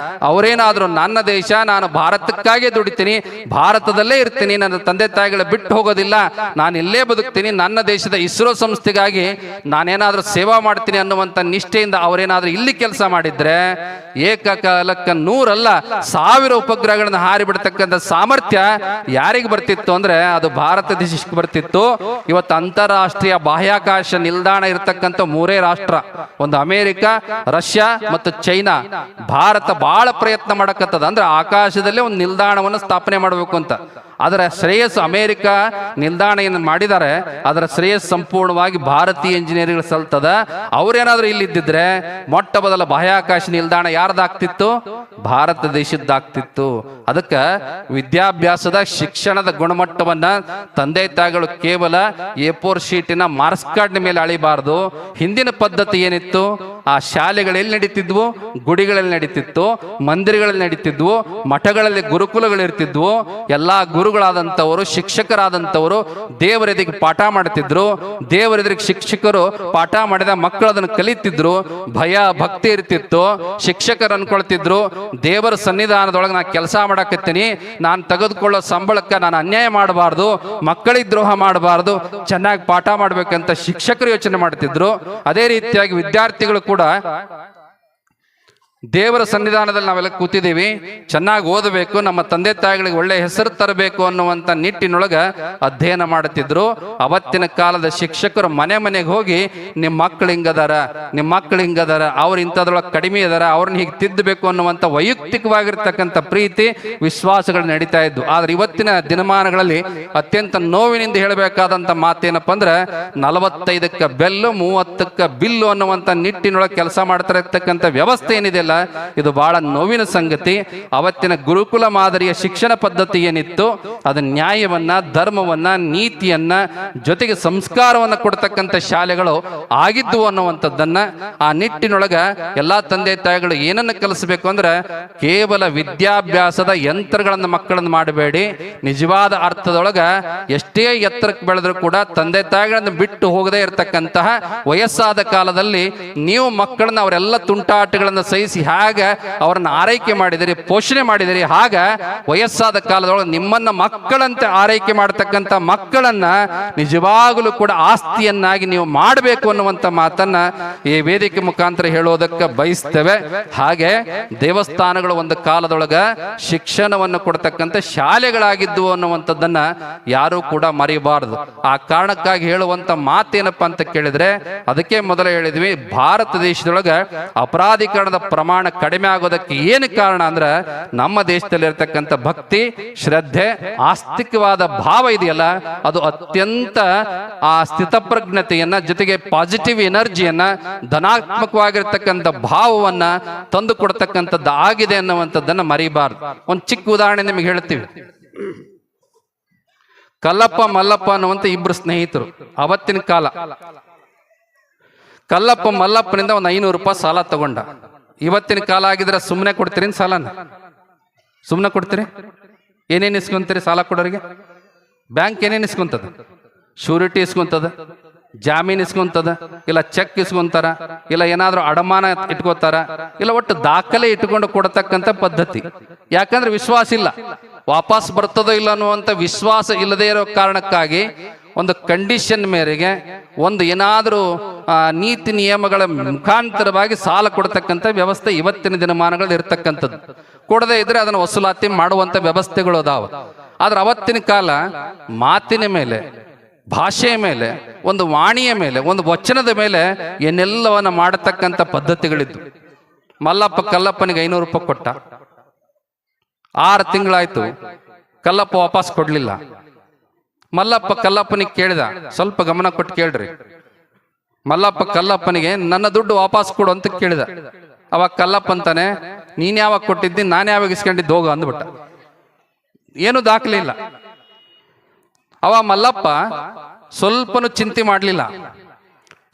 ಅವರೇನಾದ್ರು ನನ್ನ ದೇಶ, ನಾನು ಭಾರತಕ್ಕಾಗಿ ದುಡಿತೀನಿ, ಭಾರತದಲ್ಲೇ ಇರ್ತೀನಿ, ನನ್ನ ತಂದೆ ತಾಯಿಗಳ ಬಿಟ್ಟು ಹೋಗೋದಿಲ್ಲ, ನಾನು ಇಲ್ಲೇ ಬದುಕ್ತೀನಿ, ನನ್ನ ದೇಶದ ಇಸ್ರೋ ಸಂಸ್ಥೆಗಾಗಿ ನಾನೇನಾದ್ರೂ ಸೇವಾ ಮಾಡ್ತೀನಿ ಅನ್ನುವಂಥ ನಿಷ್ಠೆಯಿಂದ ಅವರೇನಾದ್ರೂ ಇಲ್ಲಿ ಕೆಲಸ ಮಾಡಿದ್ರೆ ಏಕಕಾಲಕ್ಕೆ 100 ಅಲ್ಲ 1000 ಉಪಗ್ರಹಗಳನ್ನು ಹಾರಿ ಬಿಡ್ತಕ್ಕಂಥ ಸಾಮರ್ಥ್ಯ ಯಾರಿಗೆ ಬರ್ತಿತ್ತು ಅಂದ್ರೆ ಅದು ಭಾರತ ದೇಶಕ್ಕೆ ಬರ್ತಿತ್ತು. ಇವತ್ತು ಅಂತಾರಾಷ್ಟ್ರೀಯ ಬಾಹ್ಯಾಕಾಶ ನಿಲ್ದಾಣ ಇರ್ತಕ್ಕಂಥ 3 ರಾಷ್ಟ್ರ, ಒಂದು ಅಮೆರಿಕ, ರಷ್ಯಾ ಮತ್ತು ಚೈನಾ. ಭಾರತ ಬಹಳ ಪ್ರಯತ್ನ ಮಾಡಕತ್ತದ, ಅಂದ್ರೆ ಆಕಾಶದಲ್ಲೇ ಒಂದು ನಿಲ್ದಾಣವನ್ನು ಸ್ಥಾಪನೆ ಮಾಡಬೇಕು ಅಂತ. ಅದರ ಶ್ರೇಯಸ್ಸು ಅಮೆರಿಕ ನಿಲ್ದಾಣ ಏನು ಮಾಡಿದ್ದಾರೆ, ಅದರ ಶ್ರೇಯಸ್ಸು ಸಂಪೂರ್ಣವಾಗಿ ಭಾರತೀಯ ಇಂಜಿನಿಯರ್ಗಳು ಸಲ್ತದ. ಅವ್ರೇನಾದ್ರೂ ಇಲ್ಲಿದ್ದಿದ್ರೆ ಮೊಟ್ಟ ಮೊದಲ ಬಾಹ್ಯಾಕಾಶ ನಿಲ್ದಾಣ ಯಾರ್ದಾಗ್ತಿತ್ತು? ಭಾರತ ದೇಶದ್ದಾಗ್ತಿತ್ತು. ಅದಕ್ಕೆ ವಿದ್ಯಾಭ್ಯಾಸದ ಶಿಕ್ಷಣದ ಗುಣಮಟ್ಟವನ್ನ ತಂದೆ ತಾಯಿಗಳು ಕೇವಲ A4 ಶೀಟಿನ ಮಾರ್ಕ್ಸ್ ಕಾರ್ಡ್ ಮೇಲೆ ಅಳಿಬಾರ್ದು. ಹಿಂದಿನ ಪದ್ಧತಿ ಏನಿತ್ತು, ಆ ಶಾಲೆಗಳಲ್ಲಿ ನಡೀತಿದ್ವು, ಗುಡಿಗಳಲ್ಲಿ ನಡೀತಿತ್ತು, ಮಂದಿರಗಳಲ್ಲಿ ನಡೀತಿದ್ವು, ಮಠಗಳಲ್ಲಿ ಗುರುಕುಲಗಳಿರ್ತಿದ್ವು. ಎಲ್ಲಾ ಗುರು ಗುರುಗಳಾದಂಥವರು, ಶಿಕ್ಷಕರಾದಂಥವರು ದೇವರೆದಿಗೆ ಪಾಠ ಮಾಡ್ತಿದ್ರು. ದೇವರೆದಿಗೆ ಶಿಕ್ಷಕರು ಪಾಠ ಮಾಡಿದ ಮಕ್ಕಳು ಅದನ್ನು ಕಲಿತಿದ್ರು. ಭಯ ಭಕ್ತಿ ಇರ್ತಿತ್ತು. ಶಿಕ್ಷಕರು ಅನ್ಕೊಳ್ತಿದ್ರು, ದೇವರ ಸನ್ನಿಧಾನದೊಳಗೆ ನಾನು ಕೆಲಸ ಮಾಡಕತ್ತೀನಿ, ನಾನು ತೆಗೆದುಕೊಳ್ಳೋ ಸಂಬಳಕ್ಕೆ ನಾನು ಅನ್ಯಾಯ ಮಾಡಬಾರ್ದು, ಮಕ್ಕಳಿಗೆ ದ್ರೋಹ ಮಾಡಬಾರ್ದು, ಚೆನ್ನಾಗಿ ಪಾಠ ಮಾಡ್ಬೇಕಂತ ಶಿಕ್ಷಕರು ಯೋಚನೆ ಮಾಡ್ತಿದ್ರು. ಅದೇ ರೀತಿಯಾಗಿ ವಿದ್ಯಾರ್ಥಿಗಳು ಕೂಡ ದೇವರ ಸನ್ನಿಧಾನದಲ್ಲಿ ನಾವೆಲ್ಲ ಕೂತಿದ್ದೀವಿ, ಚೆನ್ನಾಗಿ ಓದಬೇಕು, ನಮ್ಮ ತಂದೆ ತಾಯಿಗಳಿಗೆ ಒಳ್ಳೆ ಹೆಸರು ತರಬೇಕು ಅನ್ನುವಂಥ ನಿಟ್ಟಿನೊಳಗೆ ಅಧ್ಯಯನ ಮಾಡುತ್ತಿದ್ರು. ಅವತ್ತಿನ ಕಾಲದ ಶಿಕ್ಷಕರು ಮನೆ ಮನೆಗೆ ಹೋಗಿ ನಿಮ್ಮ ಮಕ್ಕಳು ಹಿಂಗದಾರ, ನಿಮ್ಮ ಮಕ್ಕಳು ಹಿಂಗದಾರ, ಅವ್ರು ಇಂಥದ್ರೊಳಗೆ ಕಡಿಮೆ ಇದಾರ, ಅವ್ರನ್ನ ಹೀಗೆ ತಿದ್ದಬೇಕು ಅನ್ನುವಂಥ ವೈಯಕ್ತಿಕವಾಗಿರ್ತಕ್ಕಂಥ ಪ್ರೀತಿ ವಿಶ್ವಾಸಗಳು ನಡೀತಾ ಇದ್ವು. ಆದ್ರೆ ಇವತ್ತಿನ ದಿನಮಾನಗಳಲ್ಲಿ ಅತ್ಯಂತ ನೋವಿನಿಂದ ಹೇಳಬೇಕಾದಂಥ ಮಾತೇನಪ್ಪ ಅಂದ್ರೆ 45ಕ್ಕೆ ಬೆಲ್ಲು 30ಕ್ಕೆ ಬಿಲ್ಲು ಅನ್ನುವಂಥ ನಿಟ್ಟಿನೊಳಗೆ ಕೆಲಸ ಮಾಡ್ತಾ ಇರ್ತಕ್ಕಂಥ ವ್ಯವಸ್ಥೆ ಏನಿದೆ, ಇದು ಬಹಳ ನೋವಿನ ಸಂಗತಿ. ಅವತ್ತಿನ ಗುರುಕುಲ ಮಾದರಿಯ ಶಿಕ್ಷಣ ಪದ್ಧತಿ ಏನಿತ್ತು, ಅದು ನ್ಯಾಯವನ್ನ, ಧರ್ಮವನ್ನ, ನೀತಿಯನ್ನ, ಜೊತೆಗೆ ಸಂಸ್ಕಾರವನ್ನ ಕೊಡ್ತಕ್ಕಂಥ ಶಾಲೆಗಳು ಆಗಿದ್ವು ಅನ್ನುವಂಥದ್ದನ್ನ ಆ ನಿಟ್ಟಿನೊಳಗ ಎಲ್ಲಾ ತಂದೆ ತಾಯಿಗಳು ಏನನ್ನ ಕಲಿಸಬೇಕು ಅಂದ್ರೆ, ಕೇವಲ ವಿದ್ಯಾಭ್ಯಾಸದ ಯಂತ್ರಗಳನ್ನ ಮಕ್ಕಳನ್ನು ಮಾಡಬೇಡಿ. ನಿಜವಾದ ಅರ್ಥದೊಳಗ ಎಷ್ಟೇ ಎತ್ತರಕ್ಕೆ ಬೆಳೆದ್ರು ಕೂಡ ತಂದೆ ತಾಯಿಗಳನ್ನು ಬಿಟ್ಟು ಹೋಗದೇ ಇರತಕ್ಕಂತಹ ವಯಸ್ಸಾದ ಕಾಲದಲ್ಲಿ ನೀವು ಮಕ್ಕಳನ್ನ ಅವರೆಲ್ಲ ತುಂಟಾಟಗಳನ್ನ ಸಹಿಸಿ ಹಾಗ ಅವರನ್ನ ಆರೈಕೆ ಮಾಡಿದಿರಿ, ಪೋಷಣೆ ಮಾಡಿದಿರಿ. ಹಾಗ ವಯಸ್ಸಾದ ಕಾಲದೊಳಗೆ ನಿಮ್ಮನ್ನ ಮಕ್ಕಳಂತೆ ಆರೈಕೆ ಮಾಡತಕ್ಕಂಥ ಮಕ್ಕಳನ್ನ ನಿಜವಾಗಲೂ ಕೂಡ ಆಸ್ತಿಯನ್ನಾಗಿ ನೀವು ಮಾಡಬೇಕು ಅನ್ನುವಂಥ ಮಾತನ್ನ ಈ ವೇದಿಕೆ ಮುಖಾಂತರ ಹೇಳೋದಕ್ಕೆ ಬಯಸ್ತೇವೆ. ಹಾಗೆ ದೇವಸ್ಥಾನಗಳು ಒಂದು ಕಾಲದೊಳಗ ಶಿಕ್ಷಣವನ್ನು ಕೊಡ್ತಕ್ಕಂಥ ಶಾಲೆಗಳಾಗಿದ್ವು ಅನ್ನುವಂಥದ್ದನ್ನ ಯಾರು ಕೂಡ ಮರೆಯಬಾರದು. ಆ ಕಾರಣಕ್ಕಾಗಿ ಹೇಳುವಂತ ಮಾತೇನಪ್ಪ ಅಂತ ಕೇಳಿದ್ರೆ, ಅದಕ್ಕೆ ಮೊದಲೇ ಹೇಳಿದ್ವಿ, ಭಾರತ ದೇಶದೊಳಗ ಅಪರಾಧೀಕರಣದ ಪ್ರಮಾಣ ಕಡಿಮೆ ಆಗೋದಕ್ಕೆ ಏನು ಕಾರಣ ಅಂದ್ರೆ, ನಮ್ಮ ದೇಶದಲ್ಲಿ ಇರತಕ್ಕಂಥ ಭಕ್ತಿ, ಶ್ರದ್ಧೆ, ಆಸ್ತಿಕವಾದ ಭಾವ ಇದೆಯಲ್ಲ, ಅದು ಅತ್ಯಂತ ಆ ಸ್ಥಿತಪ್ರಜ್ಞತೆಯನ್ನ, ಜೊತೆಗೆ ಪಾಸಿಟಿವ್ ಎನರ್ಜಿಯನ್ನ, ಧನಾತ್ಮಕವಾಗಿರ್ತಕ್ಕಂಥ ಭಾವವನ್ನ ತಂದು ಕೊಡ್ತಕ್ಕಂಥದ್ದು ಆಗಿದೆ ಅನ್ನುವಂಥದ್ದನ್ನ ಮರಿಬಾರ್ದು. ಒಂದು ಚಿಕ್ಕ ಉದಾಹರಣೆ ನಿಮಗೆ ಹೇಳ್ತೀವಿ. ಕಲ್ಲಪ್ಪ ಮಲ್ಲಪ್ಪ ಅನ್ನುವಂಥ ಇಬ್ರು ಸ್ನೇಹಿತರು. ಅವತ್ತಿನ ಕಾಲ ಕಲ್ಲಪ್ಪ ಮಲ್ಲಪ್ಪನಿಂದ ಒಂದು 500 ರೂಪಾಯಿ ಸಾಲ ತಗೊಂಡ. ಇವತ್ತಿನ ಕಾಲ ಆಗಿದ್ರೆ ಸುಮ್ಮನೆ ಕೊಡ್ತೀರಿ ಸಾಲನ? ಸುಮ್ಮನೆ ಕೊಡ್ತೀರಿ? ಏನೇನು ಇಸ್ಕೊಂತೀರಿ ಸಾಲ ಕೊಡೋರಿಗೆ? ಬ್ಯಾಂಕ್ ಏನೇನು ಇಸ್ಕೊಂತದ? ಶ್ಯೂರಿಟಿ ಇಸ್ಕೊಂತದ, ಜಾಮೀನು ಇಸ್ಕೊಂತದ, ಇಲ್ಲ ಚೆಕ್ ಇಸ್ಕೊಂತಾರ, ಇಲ್ಲ ಏನಾದ್ರೂ ಅಡಮಾನ ಇಟ್ಕೋತಾರ, ಇಲ್ಲ ಒಟ್ಟು ದಾಖಲೆ ಇಟ್ಕೊಂಡು ಕೊಡತಕ್ಕಂಥ ಪದ್ಧತಿ. ಯಾಕಂದ್ರೆ ವಿಶ್ವಾಸ ಇಲ್ಲ, ವಾಪಸ್ ಬರ್ತದೋ ಇಲ್ಲ ಅನ್ನುವಂಥ ವಿಶ್ವಾಸ ಇಲ್ಲದೆ ಇರೋ ಕಾರಣಕ್ಕಾಗಿ ಒಂದು ಕಂಡೀಷನ್ ಮೇರೆಗೆ ಒಂದು ಏನಾದರೂ ನೀತಿ ನಿಯಮಗಳ ಮುಖಾಂತರವಾಗಿ ಸಾಲ ಕೊಡ್ತಕ್ಕಂಥ ವ್ಯವಸ್ಥೆ ಇವತ್ತಿನ ದಿನಮಾನಗಳಲ್ಲಿ ಇರ್ತಕ್ಕಂಥದ್ದು. ಕೊಡದೇ ಇದ್ರೆ ಅದನ್ನು ವಸೂಲಾತಿ ಮಾಡುವಂಥ ವ್ಯವಸ್ಥೆಗಳು ಅದಾವ. ಆದ್ರೆ ಅವತ್ತಿನ ಕಾಲ ಮಾತಿನ ಮೇಲೆ, ಭಾಷೆಯ ಮೇಲೆ, ಒಂದು ವಾಣಿಯ ಮೇಲೆ, ಒಂದು ವಚನದ ಮೇಲೆ ಏನೆಲ್ಲವನ್ನ ಮಾಡತಕ್ಕಂಥ ಪದ್ಧತಿಗಳಿದ್ದು. ಮಲ್ಲಪ್ಪ ಕಲ್ಲಪ್ಪನಿಗೆ 500 ರೂಪಾಯಿ ಕೊಟ್ಟ. 6 ತಿಂಗಳಾಯ್ತು, ಕಲ್ಲಪ್ಪ ವಾಪಸ್ ಕೊಡ್ಲಿಲ್ಲ. ಮಲ್ಲಪ್ಪ ಕಲ್ಲಪ್ಪನಿಗೆ ಕೇಳಿದ, ಸ್ವಲ್ಪ ಗಮನ ಕೊಟ್ಟು ಕೇಳ್ರಿ. ಮಲ್ಲಪ್ಪ ಕಲ್ಲಪ್ಪನಿಗೆ ನನ್ನ ದುಡ್ಡು ವಾಪಸ್ ಕೊಡು ಅಂತ ಕೇಳಿದ. ಅವಾಗ ಕಲ್ಲಪ್ಪ ಅಂತಾನೆ, ನೀನ್ ಯಾವಾಗ ಕೊಟ್ಟಿದ್ದಿ, ನಾನು ಯಾವಾಗ ಇಸ್ಕೊಂಡಿದ್ದು ಹೋಗು ಅಂದ್ಬಿಟ್ಟ. ಏನು ದಾಖಲೆ ಇಲ್ಲ. ಅವ ಮಲ್ಲಪ್ಪ ಸ್ವಲ್ಪನೂ ಚಿಂತೆ ಮಾಡಲಿಲ್ಲ,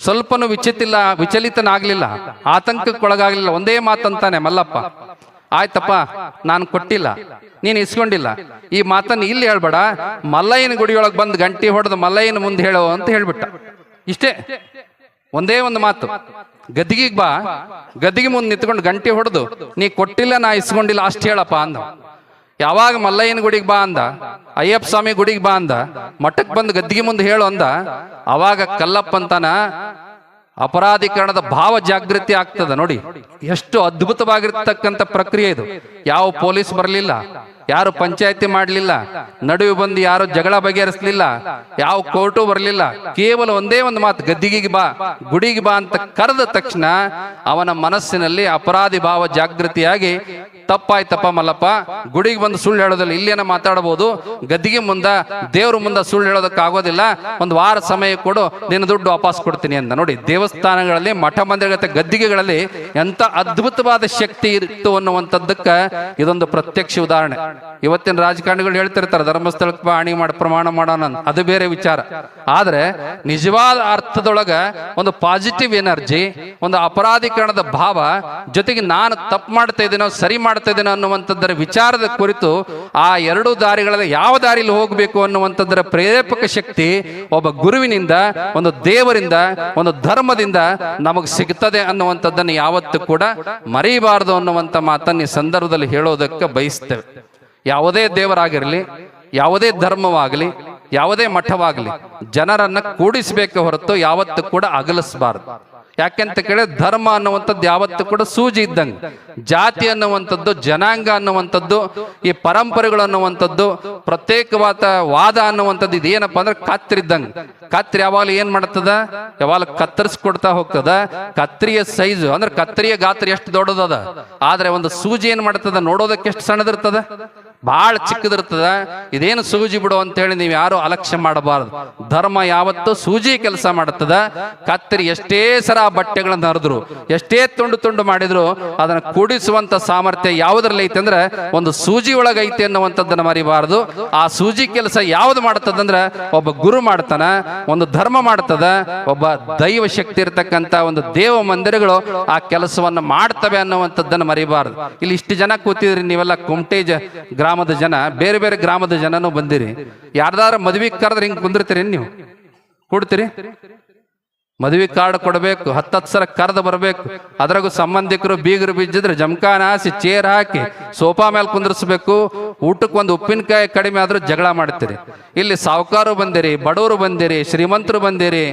ಸ್ವಲ್ಪನೂ ವಿಚಲಿತನಾಗ್ಲಿಲ್ಲ, ಆತಂಕಕ್ಕೊಳಗಾಗ್ಲಿಲ್ಲ. ಒಂದೇ ಮಾತಂತಾನೆ ಮಲ್ಲಪ್ಪ, ಆಯ್ತಪ್ಪ ನಾನು ಕೊಟ್ಟಿಲ್ಲ, ನೀನು ಇಸ್ಕೊಂಡಿಲ್ಲ, ಈ ಮಾತನ್ನು ಇಲ್ಲಿ ಹೇಳ್ಬೇಡ, ಮಲ್ಲಯ್ಯನ ಗುಡಿಯೊಳಗೆ ಬಂದು ಗಂಟಿ ಹೊಡೆದು ಮಲ್ಲಯ್ಯನ ಮುಂದೆ ಹೇಳೋ ಅಂತ ಹೇಳ್ಬಿಟ್ಟ. ಇಷ್ಟೇ, ಒಂದೇ ಒಂದು ಮಾತು. ಗದ್ದಿಗೆ ಬಾ, ಗದ್ದಿಗೆ ಮುಂದೆ ನಿಂತ್ಕೊಂಡು ಗಂಟಿ ಹೊಡೆದು ನೀ ಕೊಟ್ಟಿಲ್ಲ, ನಾ ಇಸ್ಕೊಂಡಿಲ್ಲ ಅಷ್ಟು ಹೇಳಪ್ಪ ಅಂದ. ಯಾವಾಗ ಮಲ್ಲಯ್ಯನ ಗುಡಿಗೆ ಬಾ ಅಂದ, ಅಯ್ಯಪ್ಪ ಸ್ವಾಮಿ ಗುಡಿಗೆ ಬಾ ಅಂದ, ಮಠಕ್ಕೆ ಬಂದು ಗದ್ದಿಗೆ ಮುಂದೆ ಹೇಳು ಅಂದ, ಅವಾಗ ಕಲ್ಲಪ್ಪ ಅಂತಾನ ಅಪರಾಧೀಕರಣದ ಭಾವ ಜಾಗೃತಿ ಆಗ್ತದ. ನೋಡಿ ಎಷ್ಟು ಅದ್ಭುತವಾಗಿರ್ತಕ್ಕಂಥ ಪ್ರಕ್ರಿಯೆ ಇದು. ಯಾವ ಪೊಲೀಸ್ ಬರಲಿಲ್ಲ, ಯಾರು ಪಂಚಾಯತಿ ಮಾಡಲಿಲ್ಲ, ನಡುವೆ ಬಂದು ಯಾರು ಜಗಳ ಬಗೆಹರಿಸಲಿಲ್ಲ, ಯಾವ ಕೋರ್ಟು ಬರಲಿಲ್ಲ. ಕೇವಲ ಒಂದೇ ಒಂದು ಮಾತು, ಗದ್ದಿಗೆ ಬಾ, ಗುಡಿಗೆ ಬಾ ಅಂತ ಕರೆದ ತಕ್ಷಣ ಅವನ ಮನಸ್ಸಿನಲ್ಲಿ ಅಪರಾಧಿ ಭಾವ ಜಾಗೃತಿಯಾಗಿ, ತಪ್ಪಾಯ್ತಪ್ಪ ಮಲ್ಲಪ್ಪ, ಗುಡಿಗೆ ಬಂದು ಸುಳ್ಳು ಹೇಳೋದಿಲ್ಲ, ಇಲ್ಲೇನ ಮಾತಾಡಬಹುದು, ಗದ್ದಿಗೆ ಮುಂದ ದೇವ್ರ ಮುಂದೆ ಸುಳ್ಳು ಹೇಳೋದಕ್ಕೆ ಆಗೋದಿಲ್ಲ, ಒಂದು ವಾರ ಸಮಯ ಕೊಡು, ನಿನ್ನ ದುಡ್ಡು ವಾಪಸ್ ಕೊಡ್ತೀನಿ ಅಂತ. ನೋಡಿ, ದೇವಸ್ಥಾನಗಳಲ್ಲಿ, ಮಠ ಮಂದಿರಗಳ ಗದ್ದಿಗೆಗಳಲ್ಲಿ ಎಂತ ಅದ್ಭುತವಾದ ಶಕ್ತಿ ಇತ್ತು ಅನ್ನುವಂಥದ್ದಕ್ಕೆ ಇದೊಂದು ಪ್ರತ್ಯಕ್ಷ ಉದಾಹರಣೆ. ಇವತ್ತಿನ ರಾಜಕಾರಣಿಗಳು ಹೇಳ್ತಿರ್ತಾರೆ ಧರ್ಮಸ್ಥಳಕ್ಕೆ ಬಾ ಅಣಿ ಮಾಡಿ ಪ್ರಮಾಣ ಮಾಡೋಣ ಅಂತ. ಅದು ಬೇರೆ ವಿಚಾರ. ಆದ್ರೆ ನಿಜವಾದ ಅರ್ಥದೊಳಗ ಒಂದು ಪಾಸಿಟಿವ್ ಎನರ್ಜಿ, ಒಂದು ಅಪರಾಧೀಕರಣದ ಭಾವ, ಜೊತೆಗೆ ನಾನು ತಪ್ಪು ಮಾಡ್ತಾ ಇದ್ದೀನೋ ಸರಿ ಮಾಡ್ತಾ ಇದ್ದೀನೋ ಅನ್ನುವಂಥದ್ದರ ವಿಚಾರದ ಕುರಿತು ಆ ಎರಡು ದಾರಿಗಳಲ್ಲಿ ಯಾವ ದಾರಿಲಿ ಹೋಗಬೇಕು ಅನ್ನುವಂಥದ್ದರ ಪ್ರೇರೇಪಕ ಶಕ್ತಿ ಒಬ್ಬ ಗುರುವಿನಿಂದ, ಒಂದು ದೇವರಿಂದ, ಒಂದು ಧರ್ಮದಿಂದ ನಮಗೆ ಸಿಗ್ತದೆ ಅನ್ನುವಂಥದ್ದನ್ನು ಯಾವತ್ತೂ ಕೂಡ ಮರೀಬಾರದು ಅನ್ನುವಂಥ ಮಾತನ್ನು ಈ ಸಂದರ್ಭದಲ್ಲಿ ಹೇಳೋದಕ್ಕೆ ಬಯಸ್ತೇವೆ. ಯಾವುದೇ ದೇವರಾಗಿರಲಿ, ಯಾವುದೇ ಧರ್ಮವಾಗಲಿ, ಯಾವುದೇ ಮಠವಾಗಲಿ ಜನರನ್ನ ಕೂಡಿಸಬೇಕೆ ಹೊರತು ಯಾವತ್ತೂ ಕೂಡ ಅಗಲಿಸಬಾರದು. ಯಾಕೆಂತ ಕೇಳಿದ್ರೆ ಧರ್ಮ ಅನ್ನುವಂಥದ್ದು ಯಾವತ್ತೂ ಕೂಡ ಸೂಜಿ ಇದ್ದಂಗೆ, ಜಾತಿ ಅನ್ನುವಂಥದ್ದು, ಜನಾಂಗ ಅನ್ನುವಂಥದ್ದು, ಈ ಪರಂಪರೆಗಳು ಅನ್ನುವಂಥದ್ದು, ಪ್ರತ್ಯೇಕವಾದ ವಾದ ಅನ್ನುವಂಥದ್ದು ಇದೇನಪ್ಪ ಅಂದ್ರೆ ಕತ್ರಿ ಇದ್ದಂಗೆ. ಕತ್ರಿ ಯಾವಾಗಲೂ ಏನ್ ಮಾಡ್ತದ, ಯಾವಾಗ ಕತ್ತರಿಸ್ಕೊಡ್ತಾ ಹೋಗ್ತದ. ಕತ್ರಿಯ ಸೈಜು ಅಂದ್ರೆ ಕತ್ರಿಯ ಗಾತ್ರ ಎಷ್ಟು ದೊಡ್ಡದದ, ಆದ್ರೆ ಒಂದು ಸೂಜಿ ಏನ್ ಮಾಡ್ತದ, ನೋಡೋದಕ್ಕೆ ಎಷ್ಟು ಸಣ್ಣದಿರ್ತದ, ಬಹಳ ಚಿಕ್ಕದಿರ್ತದ. ಇದೇನು ಸೂಜಿ ಬಿಡು ಅಂತ ಹೇಳಿ ನೀವು ಯಾರು ಅಲಕ್ಷ್ಯ ಮಾಡಬಾರದು. ಧರ್ಮ ಯಾವತ್ತೂ ಸೂಜಿ ಕೆಲಸ ಮಾಡುತ್ತದ. ಕತ್ತರಿ ಎಷ್ಟೇ ಸರ ಬಟ್ಟೆಗಳನ್ನ ಹರಿದ್ರು, ಎಷ್ಟೇ ತುಂಡು ತುಂಡು ಮಾಡಿದ್ರು, ಅದನ್ನ ಕೂಡಿಸುವಂತ ಸಾಮರ್ಥ್ಯ ಯಾವುದ್ರಲ್ಲಿ ಐತೆ ಅಂದ್ರೆ ಒಂದು ಸೂಜಿ ಒಳಗೈತೆ ಅನ್ನುವಂಥದ್ದನ್ನ ಮರಿಬಾರದು. ಆ ಸೂಜಿ ಕೆಲಸ ಯಾವ್ದು ಮಾಡ್ತದಂದ್ರ ಒಬ್ಬ ಗುರು ಮಾಡ್ತಾನ, ಒಂದು ಧರ್ಮ ಮಾಡ್ತದ, ಒಬ್ಬ ದೈವ ಶಕ್ತಿ ಇರ್ತಕ್ಕಂಥ ಒಂದು ದೇವ ಮಂದಿರಗಳು ಆ ಕೆಲಸವನ್ನ ಮಾಡ್ತವೆ ಅನ್ನುವಂಥದ್ದನ್ನ ಮರಿಬಾರದು. ಇಲ್ಲಿ ಇಷ್ಟು ಜನ ಕೂತಿದ್ರಿ, ನೀವೆಲ್ಲ ಕುಮಟೇಜ ಗ್ರಾಮದ ಜನ, ಬೇರೆ ಬೇರೆ ಗ್ರಾಮದ ಜನನೂ ಬಂದಿರಿ. ಯಾರ್ದಾರ ಮದ್ವಿ ಕರೆದ್ರೆ ಹಿಂಗ್ ಕುಂದಿರ್ತೀರಿ, ನೀವು ಕೊಡ್ತೀರಿ? ಮದುವೆ ಕಾರ್ಡ್ ಕೊಡಬೇಕು, 10 ಸಲ ಕರೆದು ಬರಬೇಕು. ಅದ್ರಾಗೂ ಸಂಬಂಧಿಕರು ಬೀಗರು ಬಿದ್ದಿದ್ರೆ ಜಮಖಾನ ಹಾಸಿ ಚೇರ್ ಹಾಕಿ ಸೋಫಾ ಮೇಲೆ ಕುಂದಿರ್ಸ್ಬೇಕು. ಊಟಕ್ಕೆ ಒಂದು ಉಪ್ಪಿನಕಾಯಿ ಕಡಿಮೆ ಆದ್ರೂ ಜಗಳ ಮಾಡ್ತೀರಿ. ಇಲ್ಲಿ ಸಾವುಕಾರು ಬಂದಿರಿ, ಬಡವರು ಬಂದಿರಿ, ಶ್ರೀಮಂತರು ಬಂದಿರಿ,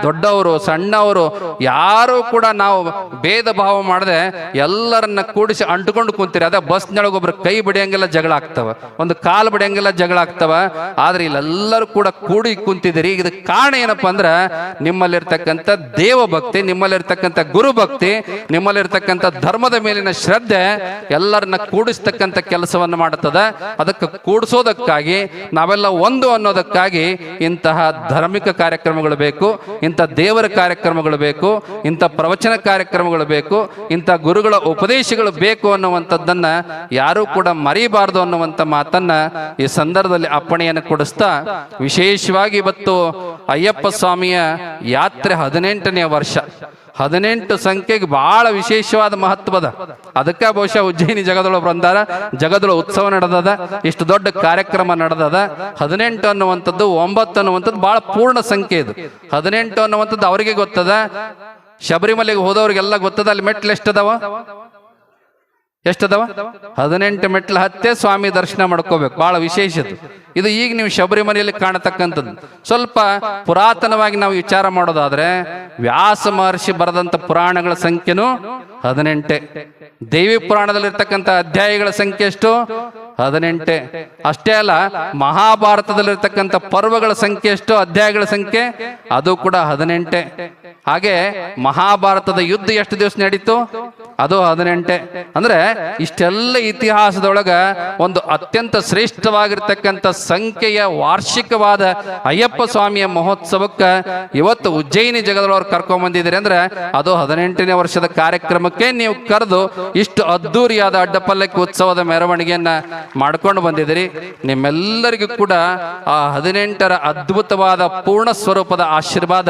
ದೊಡ್ಡವರು ಸಣ್ಣವರು ಯಾರು ಕೂಡ ನಾವು ಭೇದ ಭಾವ ಮಾಡದೆ ಎಲ್ಲರನ್ನ ಕೂಡಿಸಿ ಅಂಟ್ಕೊಂಡು ಕುಂತೀರಿ. ಅದೇ ಬಸ್ನೊಳಗೆ ಒಬ್ರು ಕೈ ಬಿಡಿಯಂಗೆಲ್ಲ ಜಗಳ ಆಗ್ತವ, ಒಂದು ಕಾಲು ಬಿಡಿಯಂಗೆಲ್ಲ ಜಗಳ ಆಗ್ತವ. ಆದ್ರೆ ಇಲ್ಲೆಲ್ಲರೂ ಕೂಡ ಕೂಡಿ ಕುಂತಿದ್ದೀರಿ. ಇದಕ್ಕೆ ಕಾರಣ ಏನಪ್ಪಾ ಅಂದ್ರೆ ನಿಮ್ಮಲ್ಲಿರ್ತಕ್ಕಂಥ ದೇವ ಭಕ್ತಿ, ನಿಮ್ಮಲ್ಲಿರ್ತಕ್ಕಂಥ ಗುರು ಭಕ್ತಿ, ನಿಮ್ಮಲ್ಲಿರ್ತಕ್ಕಂಥ ಧರ್ಮದ ಮೇಲಿನ ಶ್ರದ್ಧೆ ಎಲ್ಲರನ್ನ ಕೂಡಿಸ್ತಕ್ಕಂಥ ಕೆಲಸವನ್ನು ಮಾಡುತ್ತದೆ. ಅದಕ್ಕೆ ಕೂಡಿಸೋದಕ್ಕಾಗಿ ನಾವೆಲ್ಲ ಒಂದು ಅನ್ನೋದಕ್ಕಾಗಿ ಇಂತಹ ಧಾರ್ಮಿಕ ಕಾರ್ಯಕ್ರಮಗಳು ಬೇಕು, ಇಂಥ ದೇವರ ಕಾರ್ಯಕ್ರಮಗಳು ಬೇಕು, ಇಂಥ ಪ್ರವಚನ ಕಾರ್ಯಕ್ರಮಗಳು ಬೇಕು, ಇಂಥ ಗುರುಗಳ ಉಪದೇಶಗಳು ಬೇಕು ಅನ್ನುವಂಥದ್ದನ್ನ ಯಾರೂ ಕೂಡ ಮರೀಬಾರದು ಅನ್ನುವಂಥ ಮಾತನ್ನ ಈ ಸಂದರ್ಭದಲ್ಲಿ ಅಪ್ಪಣೆಯನ್ನು ಕೊಡಿಸ್ತಾ, ವಿಶೇಷವಾಗಿ ಇವತ್ತು ಅಯ್ಯಪ್ಪ ಸ್ವಾಮಿಯ ಯಾತ್ರೆ 18ನೇ ವರ್ಷ. 18 ಸಂಖ್ಯೆಗೆ ಬಹಳ ವಿಶೇಷವಾದ ಮಹತ್ವದ. ಅದಕ್ಕೆ ಬಹುಶಃ ಉಜ್ಜಯಿನಿ ಜಗದೊಳಗೆ ಬಂದಾರ, ಜಗದೊಳ ಉತ್ಸವ ನಡೆದದ, ಇಷ್ಟು ದೊಡ್ಡ ಕಾರ್ಯಕ್ರಮ ನಡೆದದ. 18 ಅನ್ನುವಂಥದ್ದು, 9 ಅನ್ನುವಂಥದ್ದು ಬಹಳ ಪೂರ್ಣ ಸಂಖ್ಯೆ. ಇದು 18 ಅನ್ನುವಂಥದ್ದು ಅವರಿಗೆ ಗೊತ್ತದ, ಶಬರಿಮಲೆಗೆ ಹೋದವ್ರಿಗೆಲ್ಲ ಗೊತ್ತದ. ಅಲ್ಲಿ ಮೆಟ್ಲು ಎಷ್ಟದವ? 18 ಮೆಟ್ಲು ಹತ್ತೆ ಸ್ವಾಮಿ ದರ್ಶನ ಮಾಡ್ಕೋಬೇಕು. ಬಹಳ ವಿಶೇಷತೆ ಇದು. ಈಗ ನೀವು ಶಬರಿಮಲೆಯಲ್ಲಿ ಕಾಣತಕ್ಕಂಥದ್ದು. ಸ್ವಲ್ಪ ಪುರಾತನವಾಗಿ ನಾವು ವಿಚಾರ ಮಾಡೋದಾದ್ರೆ ವ್ಯಾಸ ಮಹರ್ಷಿ ಬರೆದಂತ ಪುರಾಣಗಳ ಸಂಖ್ಯೆನೂ 18. ದೇವಿ ಪುರಾಣದಲ್ಲಿರ್ತಕ್ಕಂಥ ಅಧ್ಯಾಯಗಳ ಸಂಖ್ಯೆ ಎಷ್ಟು? 18. ಅಷ್ಟೇ ಅಲ್ಲ, ಮಹಾಭಾರತದಲ್ಲಿರ್ತಕ್ಕಂಥ ಪರ್ವಗಳ ಸಂಖ್ಯೆ ಎಷ್ಟು? ಅಧ್ಯಾಯಗಳ ಸಂಖ್ಯೆ ಅದು ಕೂಡ 18. ಹಾಗೆ ಮಹಾಭಾರತದ ಯುದ್ಧ ಎಷ್ಟು ದಿವಸ ನಡೀತು? ಅದು 18. ಅಂದ್ರೆ ಇಷ್ಟೆಲ್ಲ ಇತಿಹಾಸದೊಳಗ ಒಂದು ಅತ್ಯಂತ ಶ್ರೇಷ್ಠವಾಗಿರ್ತಕ್ಕಂಥ ಸಂಖ್ಯೆಯ ವಾರ್ಷಿಕವಾದ ಅಯ್ಯಪ್ಪ ಸ್ವಾಮಿಯ ಮಹೋತ್ಸವಕ್ಕೆ ಇವತ್ತು ಉಜ್ಜಯಿನಿ ಜಗದೊಳವರು ಕರ್ಕೊಂಡ್ ಬಂದಿದ್ದೀರಿ ಅಂದ್ರೆ ಅದು 18ನೇ ವರ್ಷದ ಕಾರ್ಯಕ್ರಮಕ್ಕೆ ನೀವು ಕರೆದು ಇಷ್ಟು ಅದ್ದೂರಿಯಾದ ಅಡ್ಡಪಲ್ಲಕ್ಕಿ ಉತ್ಸವದ ಮೆರವಣಿಗೆಯನ್ನ ಮಾಡ್ಕೊಂಡು ಬಂದಿದ್ದೀರಿ. ನಿಮ್ಮೆಲ್ಲರಿಗೂ ಕೂಡ ಆ 18ರ ಅದ್ಭುತವಾದ ಪೂರ್ಣ ಸ್ವರೂಪದ ಆಶೀರ್ವಾದ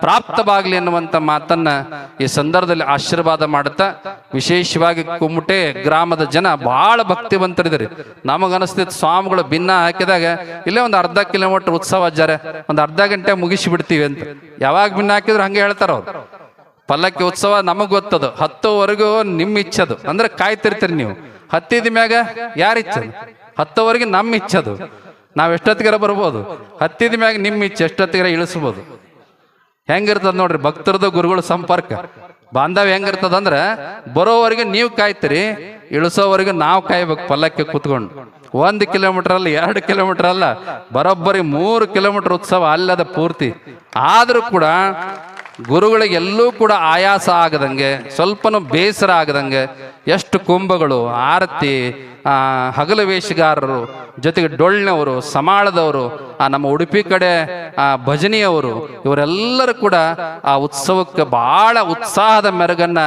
ಪ್ರಾಪ್ತವಾಗಲಿ ಎನ್ನುವಂತ ಮಾತನ್ನ ಈ ಸಂದರ್ಭದಲ್ಲಿ ಆಶೀರ್ವಾದ ಮಾಡುತ್ತಾ, ವಿಶೇಷವಾಗಿ ಕುಮಟೆ ಗ್ರಾಮದ ಜನ ಬಹಳ ಭಕ್ತಿವಂತರಿದ್ದಾರೆ. ನಮಗನಿಸ್ತಿತ್ತು ಸ್ವಾಮಿಗಳು ಭಿನ್ನ ಹಾಕಿದಾಗ ಇಲ್ಲೇ ಒಂದು ಅರ್ಧ ಕಿಲೋಮೀಟರ್ ಉತ್ಸವ ಅಜ್ಜಾರೆ, ಒಂದು ಅರ್ಧ ಗಂಟೆ ಮುಗಿಸಿ ಬಿಡ್ತೀವಿ ಅಂತ. ಯಾವಾಗ ಭಿನ್ನ ಹಾಕಿದ್ರು ಹಂಗೆ ಹೇಳ್ತಾರ ಅವ್ರು. ಪಲ್ಲಕ್ಕಿ ಉತ್ಸವ ನಮಗ್ ಗೊತ್ತದು, 10ವರೆಗೂ ನಿಮ್ಮ ಇಚ್ಛದು ಅಂದ್ರೆ ಕಾಯ್ತಿರ್ತೀರಿ ನೀವು. ಹತ್ತಿದ ಮ್ಯಾಗ ಯಾರ ಇಚ್ಛದು? 10ವರೆಗೆ ನಮ್ಮ ಇಚ್ಛದು. ನಾವ್ ಎಷ್ಟೊತ್ತಿಗಾರ ಬರ್ಬೋದು, ಹತ್ತಿದ ಮ್ಯಾಗ ನಿಮ್ಮ ಇಚ್ಛೆ ಎಷ್ಟೊತ್ತಿಗಾರ ಇಳಿಸ್ಬೋದು. ಹೆಂಗಿರ್ತದ ನೋಡ್ರಿ ಭಕ್ತರದು ಗುರುಗಳ ಸಂಪರ್ಕ ಬಾಂಧವ್ಯ ಹೆಂಗಿರ್ತದ ಅಂದ್ರೆ ಬರೋವರೆಗೆ ನೀವು ಕಾಯ್ತೀರಿ, ಇಳಿಸೋವರೆಗೆ ನಾವು ಕಾಯ್ಬೇಕು. ಪಲ್ಲಕ್ಕಿ ಕೂತ್ಕೊಂಡು 1 ಕಿಲೋಮೀಟರ್ ಅಲ್ಲ, 2 ಕಿಲೋಮೀಟರ್ ಅಲ್ಲ, ಬರೋಬ್ಬರಿ 3 ಕಿಲೋಮೀಟರ್ ಉತ್ಸವ ಅಲ್ಲದ ಪೂರ್ತಿ. ಆದ್ರೂ ಕೂಡ ಗುರುಗಳಿಗೆ ಎಲ್ಲೂ ಕೂಡ ಆಯಾಸ ಆಗದಂಗೆ, ಸ್ವಲ್ಪನೂ ಬೇಸರ ಆಗದಂಗೆ ಎಷ್ಟು ಕುಂಭಗಳು, ಆರತಿ, ಹಗಲು ವೇಷಗಾರರು, ಜೊತೆಗೆ ಡೊಳ್ಳಿನವರು, ಸಮಾಳದವರು, ನಮ್ಮ ಉಡುಪಿ ಕಡೆ ಭಜನಿಯವರು, ಇವರೆಲ್ಲರೂ ಕೂಡ ಆ ಉತ್ಸವಕ್ಕೆ ಬಹಳ ಉತ್ಸಾಹದ ಮೆರಗನ್ನ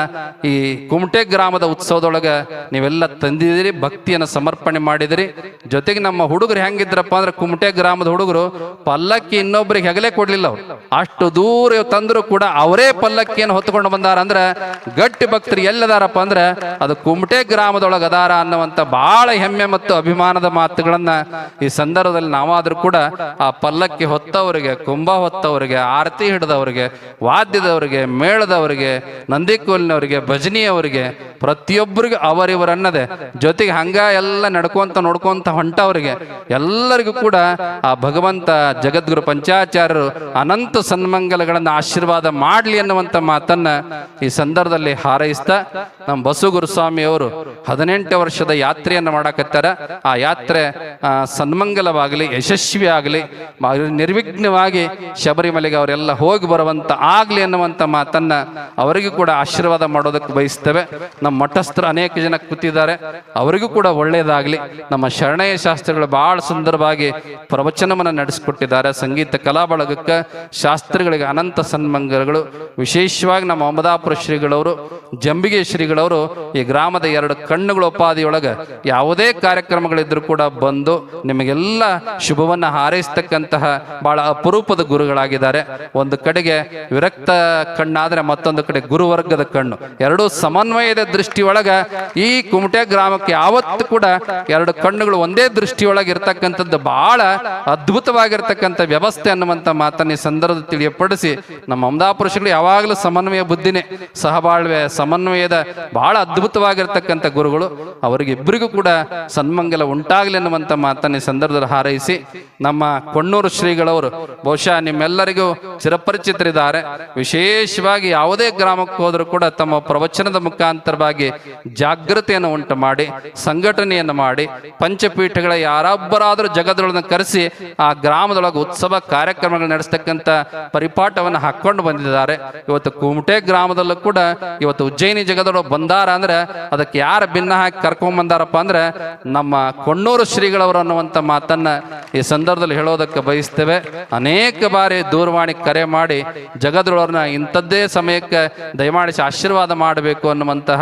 ಈ ಕುಮಟೆ ಗ್ರಾಮದ ಉತ್ಸವದೊಳಗೆ ನೀವೆಲ್ಲ ತಂದಿದಿರಿ, ಭಕ್ತಿಯನ್ನು ಸಮರ್ಪಣೆ ಮಾಡಿದಿರಿ. ಜೊತೆಗೆ ನಮ್ಮ ಹುಡುಗರು ಹೆಂಗಿದ್ರಪ್ಪ ಅಂದ್ರೆ, ಕುಮಟೆ ಗ್ರಾಮದ ಹುಡುಗರು ಪಲ್ಲಕ್ಕಿ ಇನ್ನೊಬ್ಬರಿಗೆ ಹೆಗಲೇ ಕೊಡ್ಲಿಲ್ಲ. ಅವ್ರು ಅಷ್ಟು ದೂರ ತಂದ್ರು ಕೂಡ ಅವರೇ ಪಲ್ಲಕ್ಕಿಯನ್ನು ಹೊತ್ಕೊಂಡು ಬಂದಾರ. ಅಂದ್ರೆ ಗಟ್ಟಿ ಭಕ್ತರು ಎಲ್ಲದಾರಪ್ಪ ಅಂದ್ರೆ ಅದು ಕುಮಟೆ ಗ್ರಾಮದೊಳಗೆ ಅದಾರ ಅನ್ನುವಂತ ಬಹಳ ಹೆಮ್ಮೆ ಮತ್ತು ಅಭಿಮಾನದ ಮಾತುಗಳನ್ನ ಈ ಸಂದರ್ಭದಲ್ಲಿ ನಾವಾದ್ರೂ ಕೂಡ ಆ ಪಲ್ಲಕ್ಕಿ ಹೊತ್ತವರಿಗೆ, ಕುಂಭ ಹೊತ್ತವರಿಗೆ, ಆರತಿ ಹಿಡಿದವರಿಗೆ, ವಾದ್ಯದವರಿಗೆ, ಮೇಳದವರಿಗೆ, ನಂದಿಕೋಲಿನವರಿಗೆ, ಭಜನಿಯವರಿಗೆ, ಪ್ರತಿಯೊಬ್ಬರಿಗೆ ಅವರಿವರನ್ನದೇ, ಜೊತೆಗೆ ಹಂಗ ಎಲ್ಲ ನಡ್ಕೊಂತ ನೋಡ್ಕೊಂತ ಹೊಂಟವರಿಗೆ ಎಲ್ಲರಿಗೂ ಕೂಡ ಆ ಭಗವಂತ ಜಗದ್ಗುರು ಪಂಚಾಚಾರ್ಯರು ಅನಂತ ಸನ್ಮಂಗಲಗಳನ್ನು ಆಶೀರ್ವಾದ ಮಾಡ್ಲಿ ಅನ್ನುವಂತ ಮಾತನ್ನ ಈ ಸಂದರ್ಭದಲ್ಲಿ ಹಾರೈಸ್ತಾ, ನಮ್ಮ ಬಸವಗುರು ಸ್ವಾಮಿ ಅವರು 18 ವರ್ಷದ ಯಾತ್ರೆಯನ್ನು ಮಾಡಕತ್ತಾರ. ಆ ಯಾತ್ರೆ ಸನ್ಮಂಗಲವಾಗಲಿ, ಯಶಸ್ವಿ ಆಗಲಿ, ನಿರ್ವಿಘ್ನವಾಗಿ ಶಬರಿಮಲೆಗೆ ಅವರೆಲ್ಲ ಹೋಗಿ ಬರುವಂತ ಆಗ್ಲಿ ಅನ್ನುವಂತ ಮಾತನ್ನ ಅವರಿಗೂ ಕೂಡ ಆಶೀರ್ವಾದ ಮಾಡೋದಕ್ಕೆ ಬಯಸ್ತೇವೆ. ನಮ್ಮ ಮಠಸ್ಥರು ಅನೇಕ ಜನ ಕೂತಿದ್ದಾರೆ, ಅವರಿಗೂ ಕೂಡ ಒಳ್ಳೆಯದಾಗಲಿ. ನಮ್ಮ ಶರಣಯ್ಯ ಶಾಸ್ತ್ರಿಗಳು ಬಹಳ ಸುಂದರವಾಗಿ ಪ್ರವಚನವನ್ನು ನಡೆಸಿಕೊಟ್ಟಿದ್ದಾರೆ. ಸಂಗೀತ ಕಲಾ ಬಳಗಕ್ಕೆ, ಶಾಸ್ತ್ರಿಗಳಿಗೆ ಅನಂತ ಸನ್ಮಂಗಲಗಳು. ವಿಶೇಷವಾಗಿ ನಮ್ಮ ಅಮದಾಪುರ ಶ್ರೀಗಳವರು, ಜಂಬಿಗೆ ಶ್ರೀಗಳವರು ಈ ಗ್ರಾಮದ 2 ಕಣ್ಣುಗಳ ಉಪಾಧಿಯೊಳಗೆ ಯಾವುದೇ ಕಾರ್ಯಕ್ರಮಗಳಿದ್ರು ಕೂಡ ಬಂದು ನಿಮಗೆಲ್ಲ ಶುಭವನ್ನ ಹಾರೈಸ್ತಕ್ಕಂತಹ ಬಹಳ ಅಪರೂಪದ ಗುರುಗಳಾಗಿದ್ದಾರೆ. ಒಂದು ಕಡೆಗೆ ವಿರಕ್ತ ಕಣ್ಣಾದ್ರೆ ಮತ್ತೊಂದು ಕಡೆ ಗುರುವರ್ಗದ ಕಣ್ಣು, ಎರಡೂ ಸಮನ್ವಯದ ದೃಷ್ಟಿಯೊಳಗ ಈ ಕುಮಟೆ ಗ್ರಾಮಕ್ಕೆ ಯಾವತ್ತು ಕೂಡ 2 ಕಣ್ಣುಗಳು ಒಂದೇ ದೃಷ್ಟಿಯೊಳಗೆ ಇರ್ತಕ್ಕಂಥದ್ದು ಬಹಳ ಅದ್ಭುತವಾಗಿರ್ತಕ್ಕಂಥ ವ್ಯವಸ್ಥೆ ಅನ್ನುವಂಥ ಮಾತನ್ನ ಈ ಸಂದರ್ಭದಲ್ಲಿ ತಿಳಿಯಪಡಿಸಿ, ನಮ್ಮ ಅಮದಾಪುರ ಶ್ರೀಗಳು ಯಾವಾಗಲೂ ಸಮನ್ವಯ ಬುದ್ಧಿನೇ, ಸಹಬಾಳ್ವೆ, ಸಮನ್ವಯದ ಬಹಳ ಅದ್ಭುತವಾಗಿರ್ತಕ್ಕಂಥ ಗುರುಗಳು. ಅವರಿಗಿಬ್ಬರಿಗೂ ಕೂಡ ಸನ್ಮಂಗಲ ಉಂಟಾಗಲಿ ಅನ್ನುವಂಥ ಮಾತನ್ನ ಈ ಸಂದರ್ಭದಲ್ಲಿ ಹಾರೈಸಿ, ನಮ್ಮ ಕೊಣ್ಣೂರು ಶ್ರೀಗಳವರು ಬಹುಶಃ ನಿಮ್ಮೆಲ್ಲರಿಗೂ ಚಿರಪರಿಚಿತರಿದ್ದಾರೆ. ವಿಶೇಷವಾಗಿ ಯಾವುದೇ ಗ್ರಾಮಕ್ಕೆ ಹೋದರೂ ಕೂಡ ತಮ್ಮ ಪ್ರವಚನದ ಮುಖಾಂತರವಾಗಿ ಜಾಗೃತಿಯನ್ನು ಉಂಟು ಮಾಡಿ, ಸಂಘಟನೆಯನ್ನು ಮಾಡಿ, ಪಂಚಪೀಠಗಳ ಯಾರೊಬ್ಬರಾದರೂ ಜಗದೊಳನ್ನು ಕರೆಸಿ ಆ ಗ್ರಾಮದೊಳಗೆ ಉತ್ಸವ ಕಾರ್ಯಕ್ರಮಗಳು ನಡೆಸ್ತಕ್ಕಂಥ ಪರಿಪಾಠವನ್ನು ಹಾಕೊಂಡು ಬಂದಿದ್ದಾರೆ. ಇವತ್ತು ಕುಮಟೆ ಗ್ರಾಮದಲ್ಲೂ ಕೂಡ ಇವತ್ತು ಉಜ್ಜಯಿನಿ ಜಗದೊಳಗೆ ಬಂದಾರ ಅಂದ್ರೆ ಅದಕ್ಕೆ ಯಾರ ಭಿನ್ನ ಹಾಕಿ ಕರ್ಕೊಂಡ್ ಬಂದಾರಪ್ಪ ಅಂದ್ರೆ ನಮ್ಮ ಕೊಣ್ಣೂರು ಶ್ರೀಗಳವರು ಅನ್ನುವಂಥ ಮಾತನ್ನ ಈ ಸಂದರ್ಭದಲ್ಲಿ ಹೇಳೋದಕ್ಕೆ ಬಯಸ್ತೇವೆ. ಅನೇಕ ಬಾರಿ ದೂರವಾಣಿ ಕರೆ ಮಾಡಿ ಜಗದ್ರೊಳನ್ನ ಇಂಥದ್ದೇ ಸಮಯಕ್ಕೆ ದಯಮಾಡಿಸಿ ಆಶೀರ್ವಾದ ಮಾಡಬೇಕು ಅನ್ನುವಂತಹ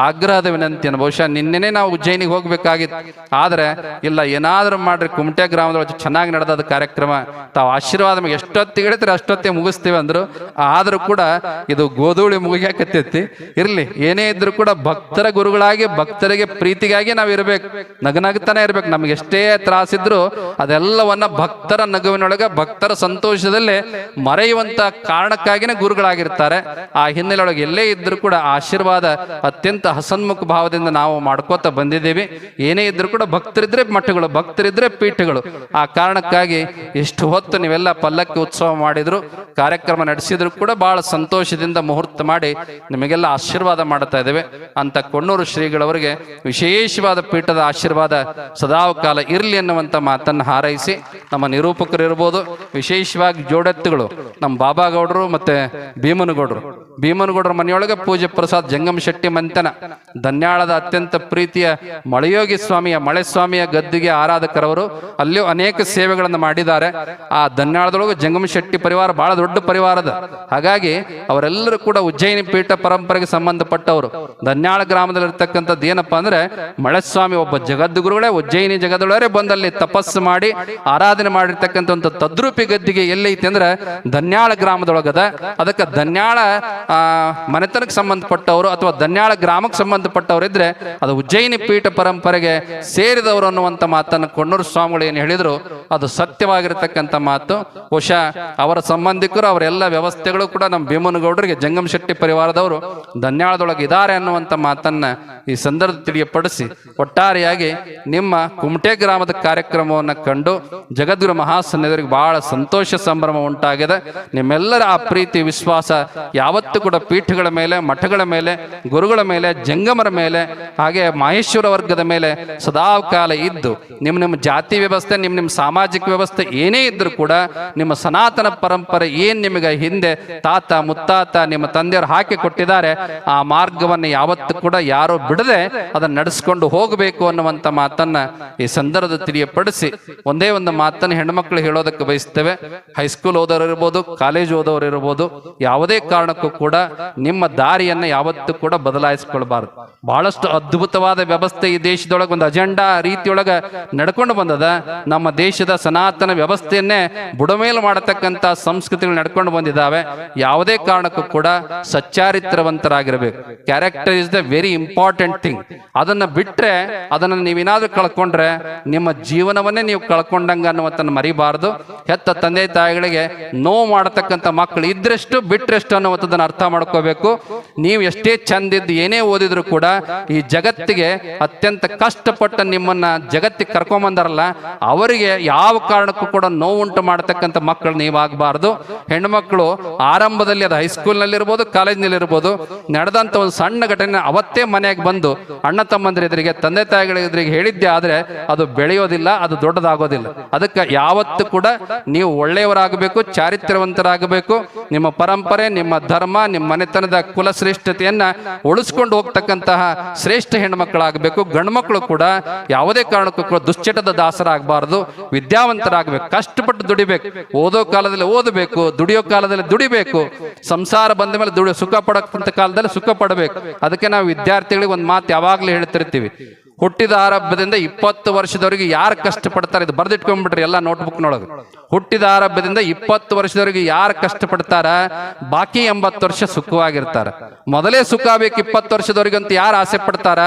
ಆಗ್ರಹದ ವಿನಂತಿಯನ್ನು, ಬಹುಶಃ ನಿನ್ನೆನೆ ನಾವು ಉಜ್ಜಯಿನಿಗೆ ಹೋಗ್ಬೇಕಾಗಿತ್ತು, ಆದ್ರೆ ಇಲ್ಲ ಏನಾದ್ರೂ ಮಾಡ್ರಿ ಕುಮಟೆ ಗ್ರಾಮದೊಳಗೆ ಚೆನ್ನಾಗಿ ನಡೆದ ಕಾರ್ಯಕ್ರಮ, ತಾವು ಆಶೀರ್ವಾದ ಎಷ್ಟೊತ್ತಿಗೆ ಹೇಳ್ತಾರೆ ಅಷ್ಟೊತ್ತಿಗೆ ಮುಗಿಸ್ತೀವಿ ಅಂದ್ರು. ಆದ್ರೂ ಕೂಡ ಇದು ಗೋಧೂಳಿ ಮುಗಿಯಾಕತ್ತೈತಿ. ಇರ್ಲಿ, ಏನೇ ಇದ್ರು ಕೂಡ ಭಕ್ತರ ಗುರುಗಳಾಗಿ, ಭಕ್ತರಿಗೆ ಪ್ರೀತಿಗಾಗಿ ನಾವು ಇರ್ಬೇಕು, ನಗನಗ್ತಾನೆ ಇರ್ಬೇಕು. ನಮ್ಗೆ ಎಷ್ಟೇ ತ್ರಾಸಿದ್ರು ಅದೆಲ್ಲವನ್ನ ಭಕ್ತರ ನಗುವಿನೊಳಗೆ, ಭಕ್ತರ ಸಂತೋಷದಲ್ಲೇ ಮರೆಯುವಂತ ಕಾರಣಕ್ಕಾಗಿನೇ ಗುರುಗಳಾಗಿರ್ತಾರೆ. ಆ ಹಿನ್ನೆಲೆಯೊಳಗೆ ಎಲ್ಲೇ ಇದ್ರು ಕೂಡ ಆಶೀರ್ವಾದ ಅತ್ಯಂತ ಹಸನ್ಮುಖ ಭಾವದಿಂದ ನಾವು ಮಾಡ್ಕೋತ ಬಂದಿದ್ದೀವಿ. ಏನೇ ಇದ್ರು ಕೂಡ ಭಕ್ತರಿದ್ರೆ ಮಠಗಳು, ಭಕ್ತರಿದ್ರೆ ಪೀಠಗಳು. ಆ ಕಾರಣಕ್ಕಾಗಿ ಇಷ್ಟು ಹೊತ್ತು ನೀವೆಲ್ಲ ಪಲ್ಲಕ್ಕಿ ಉತ್ಸವ ಮಾಡಿದ್ರು, ಕಾರ್ಯಕ್ರಮ ನಡೆಸಿದ್ರು ಕೂಡ ಬಹಳ ಸಂತೋಷದಿಂದ ಮುಹೂರ್ತ ಮಾಡಿ ನಿಮಗೆಲ್ಲ ಆಶೀರ್ವಾದ ಮಾಡ್ತಾ ಇದ್ದೇವೆ. ಅಂತ ಕೊಣ್ಣೂರು ಶ್ರೀಗಳವರಿಗೆ ವಿಶೇಷವಾದ ಪೀಠದ ಆಶೀರ್ವಾದ ಸದಾಕಾಲ ಇರಲಿ ಅನ್ನುವಂಥ ಮಾತನ್ನು ಹಾರೈಸಿ, ನಮ್ಮ ನಿರೂಪಕರು ಇರ್ಬೋದು, ವಿಶೇಷವಾಗಿ ಜೋಡೆತ್ತುಗಳು ನಮ್ಮ ಬಾಬಾಗೌಡರು ಮತ್ತೆ ಭೀಮನಗೌಡರು ಮನೆಯೊಳಗೆ ಪೂಜೆ ಪ್ರಸಾದ್ ಜಂಗಮ ಶೆಟ್ಟಿ ಮಂತನ, ಧನ್ಯಾಳದ ಅತ್ಯಂತ ಪ್ರೀತಿಯ ಮಳೆಯೋಗಿ ಸ್ವಾಮಿಯ, ಮಳೆ ಸ್ವಾಮಿಯ ಗದ್ದಿಗೆ ಆರಾಧಕರವರು, ಅಲ್ಲಿಯೂ ಅನೇಕ ಸೇವೆಗಳನ್ನು ಮಾಡಿದ್ದಾರೆ. ಆ ಧನ್ಯಾಳದೊಳಗೆ ಜಂಗಮ ಶೆಟ್ಟಿ ಪರಿವಾರ ಬಹಳ ದೊಡ್ಡ ಪರಿವಾರದ, ಹಾಗಾಗಿ ಅವರೆಲ್ಲರೂ ಕೂಡ ಉಜ್ಜಯಿನಿ ಪೀಠ ಪರಂಪರೆಗೆ ಸಂಬಂಧಪಟ್ಟವರು. ಧನ್ಯಾಳ ಗ್ರಾಮದಲ್ಲಿ ಇರ್ತಕ್ಕಂಥದ್ದು ಏನಪ್ಪಾ ಅಂದ್ರೆ, ಮಳೆಸ್ವಾಮಿ ಒಬ್ಬ ಜಗದ್ಗುರುಗಳೇ ಉಜ್ಜಯಿನಿ ಜಗದೊಳಗೆ ಬಂದಲ್ಲಿ ತಪಸ್ಸು ಮಾಡಿ ಆರಾಧನೆ ಮಾಡಿರ್ತಕ್ಕಂಥ ಒಂದು ತದ್ರೂಪಿ ಗದ್ದಿಗೆ ಎಲ್ಲೈತಿ ಅಂದ್ರೆ ಧನ್ಯಾಳ ಗ್ರಾಮದೊಳಗದ. ಅದಕ್ಕೆ ಧನ್ಯಾಳ ಮನೆತನಕ್ಕೆ ಸಂಬಂಧಪಟ್ಟವರು ಅಥವಾ ಧನ್ಯಾಳ ಗ್ರಾಮಕ್ಕೆ ಸಂಬಂಧಪಟ್ಟವರು ಇದ್ರೆ ಅದು ಉಜ್ಜಯಿನಿ ಪೀಠ ಪರಂಪರೆಗೆ ಸೇರಿದವರು ಅನ್ನುವಂಥ ಮಾತನ್ನು ಕೊಣ್ಣೂರು ಸ್ವಾಮಿಗಳು ಏನು ಹೇಳಿದ್ರು ಅದು ಸತ್ಯವಾಗಿರ್ತಕ್ಕಂಥ ಮಾತು. ಬಹುಶಃ ಅವರ ಸಂಬಂಧಿಕರು, ಅವರೆಲ್ಲ ವ್ಯವಸ್ಥೆಗಳು ಕೂಡ ನಮ್ಮ ಭೀಮನಗೌಡರಿಗೆ ಜಂಗಮ ಶೆಟ್ಟಿ ಪರಿವಾರದವರು ಧನ್ಯಾಳದೊಳಗೆ ಇದ್ದಾರೆ ಅನ್ನುವಂಥ ಮಾತನ್ನ ಈ ಸಂದರ್ಭ ತಿಳಿಯಪಡಿಸಿ, ಒಟ್ಟಾರೆಯಾಗಿ ನಿಮ್ಮ ಕುಮಟೆ ಗ್ರಾಮದ ಕಾರ್ಯಕ್ರಮವನ್ನು ಕಂಡು ಜಗದ್ಗುರು ಮಹಾಸನ್ನಿಧಿಯವರಿಗೆ ಬಹಳ ಸಂತೋಷ ಸಂಭ್ರಮ ಉಂಟಾಗಿದೆ. ನಿಮ್ಮೆಲ್ಲರ ಆ ಪ್ರೀತಿ ವಿಶ್ವಾಸ ಯಾವತ್ತೂ ಕೂಡ ಪೀಠಗಳ ಮೇಲೆ, ಮಠಗಳ ಮೇಲೆ, ಗುರುಗಳ ಮೇಲೆ, ಜಂಗಮರ ಮೇಲೆ, ಹಾಗೆ ಮಹೇಶ್ವರ ವರ್ಗದ ಮೇಲೆ ಸದಾಕಾಲ ಇದ್ದು ನಿಮ್ಮ ಜಾತಿ ವ್ಯವಸ್ಥೆ, ನಿಮ್ಮ ಸಾಮಾಜಿಕ ವ್ಯವಸ್ಥೆ ಏನೇ ಇದ್ರೂ ಕೂಡ ನಿಮ್ಮ ಸನಾತನ ಪರಂಪರೆ ಏನ್ ನಿಮಗೆ ಹಿಂದೆ ತಾತ ಮುತ್ತಾತ ನಿಮ್ಮ ತಂದೆಯವರು ಹಾಕಿ ಕೊಟ್ಟಿದ್ದಾರೆ, ಆ ಮಾರ್ಗವನ್ನು ಯಾವತ್ತೂ ಕೂಡ ಯಾರು ಬಿಡದೆ ಅದನ್ನು ನಡೆಸ್ಕೊಂಡು ಹೋಗ ಹೋಗಬೇಕು ಅನ್ನುವಂಥ ಮಾತನ್ನ ಈ ಸಂದರ್ಭದ ತಿಳಿಯಪಡಿಸಿ ಒಂದೇ ಒಂದು ಮಾತನ್ನು ಹೆಣ್ಮಕ್ಳು ಹೇಳೋದಕ್ಕೆ ಬಯಸ್ತೇವೆ. ಹೈಸ್ಕೂಲ್ ಓದೋರು ಇರ್ಬೋದು, ಕಾಲೇಜ್ ಓದೋರು ಇರ್ಬೋದು, ಯಾವುದೇ ಕಾರಣಕ್ಕೂ ಕೂಡ ನಿಮ್ಮ ದಾರಿಯನ್ನ ಯಾವತ್ತೂ ಕೂಡ ಬದಲಾಯಿಸಿಕೊಳ್ಬಾರ್ದು. ಬಹಳಷ್ಟು ಅದ್ಭುತವಾದ ವ್ಯವಸ್ಥೆ ಈ ದೇಶದೊಳಗೆ ಒಂದು ಅಜೆಂಡಾ ರೀತಿಯೊಳಗ ನಡ್ಕೊಂಡು ಬಂದದ. ನಮ್ಮ ದೇಶದ ಸನಾತನ ವ್ಯವಸ್ಥೆಯನ್ನೇ ಬುಡಮೇಲು ಮಾಡತಕ್ಕಂತ ಸಂಸ್ಕೃತಿಗಳು ನಡ್ಕೊಂಡು ಬಂದಿದ್ದಾವೆ. ಯಾವುದೇ ಕಾರಣಕ್ಕೂ ಕೂಡ ಸಚ್ಚಾರಿತ್ರವಂತರಾಗಿರ್ಬೇಕು. Character is the very important thing. ಅದನ್ನ ಬಿಟ್ರೆ, ಅದನ್ನ ನೀವೇನಾದ್ರೂ ಕಳ್ಕೊಂಡ್ರೆ ನಿಮ್ಮ ಜೀವನವನ್ನೇ ನೀವು ಕಳ್ಕೊಂಡಂಗ ಅನ್ನುವಂಥನ್ನು ಮರಿಬಾರದು. ಹೆತ್ತ ತಂದೆ ತಾಯಿಗಳಿಗೆ ನೋವು ಮಾಡತಕ್ಕಂಥ ಮಕ್ಕಳು ಇದ್ರೆಷ್ಟು ಬಿಟ್ರೆಷ್ಟು ಅನ್ನುವಂಥದ್ದನ್ನು ಅರ್ಥ ಮಾಡ್ಕೋಬೇಕು. ನೀವು ಎಷ್ಟೇ ಚಂದಿದ್ದು ಏನೇ ಓದಿದ್ರು ಕೂಡ ಈ ಜಗತ್ತಿಗೆ ಅತ್ಯಂತ ಕಷ್ಟಪಟ್ಟ ನಿಮ್ಮನ್ನ ಜಗತ್ತಿಗೆ ಕರ್ಕೊಂಬಂದಾರಲ್ಲ, ಅವರಿಗೆ ಯಾವ ಕಾರಣಕ್ಕೂ ಕೂಡ ನೋವುಂಟು ಮಾಡತಕ್ಕಂಥ ಮಕ್ಕಳು ನೀವಾಗಬಾರ್ದು. ಹೆಣ್ಮಕ್ಳು ಆರಂಭದಲ್ಲಿ ಅದು ಹೈಸ್ಕೂಲ್ನಲ್ಲಿರ್ಬೋದು, ಕಾಲೇಜ್ನಲ್ಲಿರ್ಬೋದು, ನಡೆದಂತ ಒಂದು ಸಣ್ಣ ಘಟನೆ ಅವತ್ತೇ ಮನೆಯಾಗಿ ಬಂದು ಅಣ್ಣ ತಮ್ಮಂದ್ರ ಎದುರಿಗೆ, ತಂದೆ ತಾಯಿಗಳ ಎದುರಿಗೆ ಹೇಳಿದ್ದೆ ಆದ್ರೆ ಅದು ಬೆಳೆಯೋದಿಲ್ಲ, ಅದು ದೊಡ್ಡದಾಗೋದಿಲ್ಲ. ಅದಕ್ಕೆ ಯಾವತ್ತು ಕೂಡ ನೀವು ಒಳ್ಳೆಯವರಾಗಬೇಕು, ಚಾರಿತ್ರ್ಯವಂತರಾಗಬೇಕು. ನಿಮ್ಮ ಪರಂಪರೆ, ನಿಮ್ಮ ಧರ್ಮ, ನಿಮ್ಮ ಮನೆತನದ ಕುಲಶ್ರೇಷ್ಠತೆಯನ್ನ ಉಳಿಸ್ಕೊಂಡು ಹೋಗ್ತಕ್ಕಂತಹ ಶ್ರೇಷ್ಠ ಹೆಣ್ಮಕ್ಳಾಗಬೇಕು. ಗಂಡು ಮಕ್ಕಳು ಕೂಡ ಯಾವುದೇ ಕಾರಣಕ್ಕೂ ಕೂಡ ದುಶ್ಚಟದ ದಾಸರಾಗಬಾರದು, ವಿದ್ಯಾವಂತರಾಗಬೇಕು. ಕಷ್ಟಪಟ್ಟು ದುಡಿಬೇಕು. ಓದೋ ಕಾಲದಲ್ಲಿ ಓದಬೇಕು, ದುಡಿಯೋ ಕಾಲದಲ್ಲಿ ದುಡಿಬೇಕು. ಸಂಸಾರ ಬಂದ ಮೇಲೆ ಸುಖ ಪಡಕ್ಕಂತ ಕಾಲದಲ್ಲಿ ಸುಖ ಪಡಬೇಕು. ಅದಕ್ಕೆ ನಾವು ವಿದ್ಯಾರ್ಥಿಗಳಿಗೆ ಒಂದು ಮಾತು ಯಾವಾಗಲೂ ಹೇಳ್ತಿರ್ತೀವಿ, ಹುಟ್ಟಿದ ಆರಂಭದಿಂದ 20 ವರ್ಷದವರೆಗೆ ಯಾರು ಕಷ್ಟಪಡ್ತಾರೆ, ಇದು ಬರ್ದಿಟ್ಕೊಂಡ್ಬಿಟ್ರಿ ಎಲ್ಲ ನೋಟ್ಬುಕ್ನೊಳಗೆ. ಹುಟ್ಟಿದ ಆರಂಭದಿಂದ 20 ವರ್ಷದವರೆಗೆ ಯಾರು ಕಷ್ಟಪಡ್ತಾರ, ಬಾಕಿ 80 ವರ್ಷ ಸುಖವಾಗಿರ್ತಾರ. ಮೊದಲೇ ಸುಖ ಬೇಕು 20 ವರ್ಷದವರೆಗೆ ಅಂತ ಯಾರು ಆಸೆ ಪಡ್ತಾರ,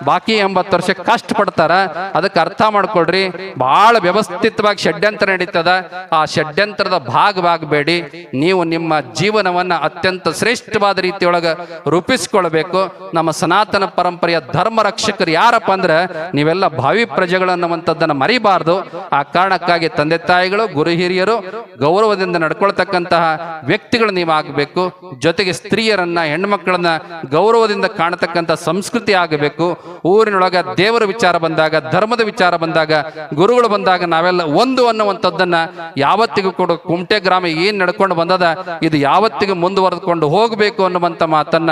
ಬಾಕಿ 80 ವರ್ಷ ಕಷ್ಟಪಡ್ತಾರ. ಅದಕ್ಕೆ ಅರ್ಥ ಮಾಡ್ಕೊಳ್ರಿ, ಬಹಳ ವ್ಯವಸ್ಥಿತವಾಗಿ ಷಡ್ಯಂತ್ರ ನಡೀತದ. ಆ ಷಡ್ಯಂತ್ರದ ಭಾಗವಾಗಬೇಡಿ. ನೀವು ನಿಮ್ಮ ಜೀವನವನ್ನ ಅತ್ಯಂತ ಶ್ರೇಷ್ಠವಾದ ರೀತಿಯೊಳಗೆ ರೂಪಿಸಿಕೊಳ್ಬೇಕು. ನಮ್ಮ ಸನಾತನ ಪರಂಪರೆಯ ಧರ್ಮ ರಕ್ಷಕರು ಯಾರಪ್ಪ ಅಂದ್ರೆ ನೀವೆಲ್ಲ ಭಾವಿ ಪ್ರಜೆಗಳು ಅನ್ನುವಂಥದ್ದನ್ನ ಮರಿಬಾರ್ದು. ಆ ಕಾರಣಕ್ಕಾಗಿ ತಂದೆ ತಾಯಿಗಳು, ಗುರು ಹಿರಿಯರು ಗೌರವದಿಂದ ನಡ್ಕೊಳ್ತಕ್ಕಂತಹ ವ್ಯಕ್ತಿಗಳು ನೀವಾಗಬೇಕು. ಜೊತೆಗೆ ಸ್ತ್ರೀಯರನ್ನ, ಹೆಣ್ಮಕ್ಳನ್ನ ಗೌರವದಿಂದ ಕಾಣತಕ್ಕಂಥ ಸಂಸ್ಕೃತಿ ಆಗಬೇಕು. ಊರಿನೊಳಗ ದೇವರ ವಿಚಾರ ಬಂದಾಗ, ಧರ್ಮದ ವಿಚಾರ ಬಂದಾಗ, ಗುರುಗಳು ಬಂದಾಗ ನಾವೆಲ್ಲ ಒಂದು ಅನ್ನುವಂಥದ್ದನ್ನ ಯಾವತ್ತಿಗೂ ಕೂಡ ಕುಮಟೆ ಗ್ರಾಮ ಏನ್ ನಡ್ಕೊಂಡು ಬಂದದ ಇದು ಯಾವತ್ತಿಗೂ ಮುಂದುವರೆದುಕೊಂಡು ಹೋಗಬೇಕು ಅನ್ನುವಂಥ ಮಾತನ್ನ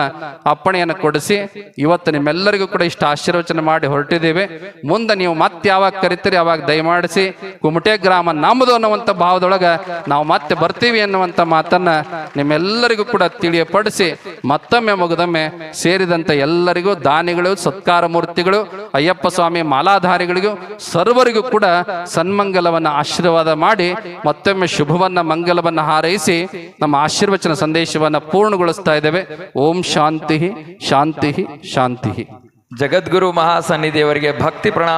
ಅಪ್ಪಣೆಯನ್ನು ಕೊಡಿಸಿ ಇವತ್ತು ನಿಮ್ಮೆಲ್ಲರಿಗೂ ಕೂಡ ಇಷ್ಟ ಆಶೀರ್ವಚನ ಮಾಡಿ ಹೊರಟಿದ್ದೇವೆ. ಮುಂದೆ ನೀವು ಮತ್ತೆ ಯಾವಾಗ ಕರಿತೀರಿ ಅವಾಗ ದಯಮಾಡಿಸಿ ಕುಮಟೆ ಗ್ರಾಮ ನಮ್ಮದು ಅನ್ನುವಂಥ ಭಾವದೊಳಗ ನಾವು ಮತ್ತೆ ಬರ್ತೀವಿ ಅನ್ನುವಂಥ ಮಾತನ್ನ ನಿಮ್ಮೆಲ್ಲರಿಗೂ ಕೂಡ ತಿಳಿಯಪಡಿಸಿ ಮತ್ತೊಮ್ಮೆ ಮುಗಿದೊಮ್ಮೆ ಸೇರಿದಂತ ಎಲ್ಲರಿಗೂ, ದಾನಿಗಳು, ಸತ್ಕಾರ ಮೂರ್ತಿಗಳು, ಅಯ್ಯಪ್ಪ ಸ್ವಾಮಿ ಮಾಲಾಧಾರಿಗಳಿಗೂ ಸರ್ವರಿಗೂ ಕೂಡ ಸನ್ಮಂಗಲವನ್ನ ಆಶೀರ್ವಾದ ಮಾಡಿ ಮತ್ತೊಮ್ಮೆ ಶುಭವನ್ನ, ಮಂಗಲವನ್ನ ಹಾರೈಸಿ ನಮ್ಮ ಆಶೀರ್ವಚನ ಸಂದೇಶವನ್ನ ಪೂರ್ಣಗೊಳಿಸ್ತಾ ಇದ್ದೇವೆ. ಓಂ ಶಾಂತಿ ಶಾಂತಿ ಶಾಂತಿ. ಜಗದ್ಗುರು ಮಹಾಸನ್ನಿಧಿಯವರಿಗೆ ಭಕ್ತಿ ಪ್ರಣಾಮ.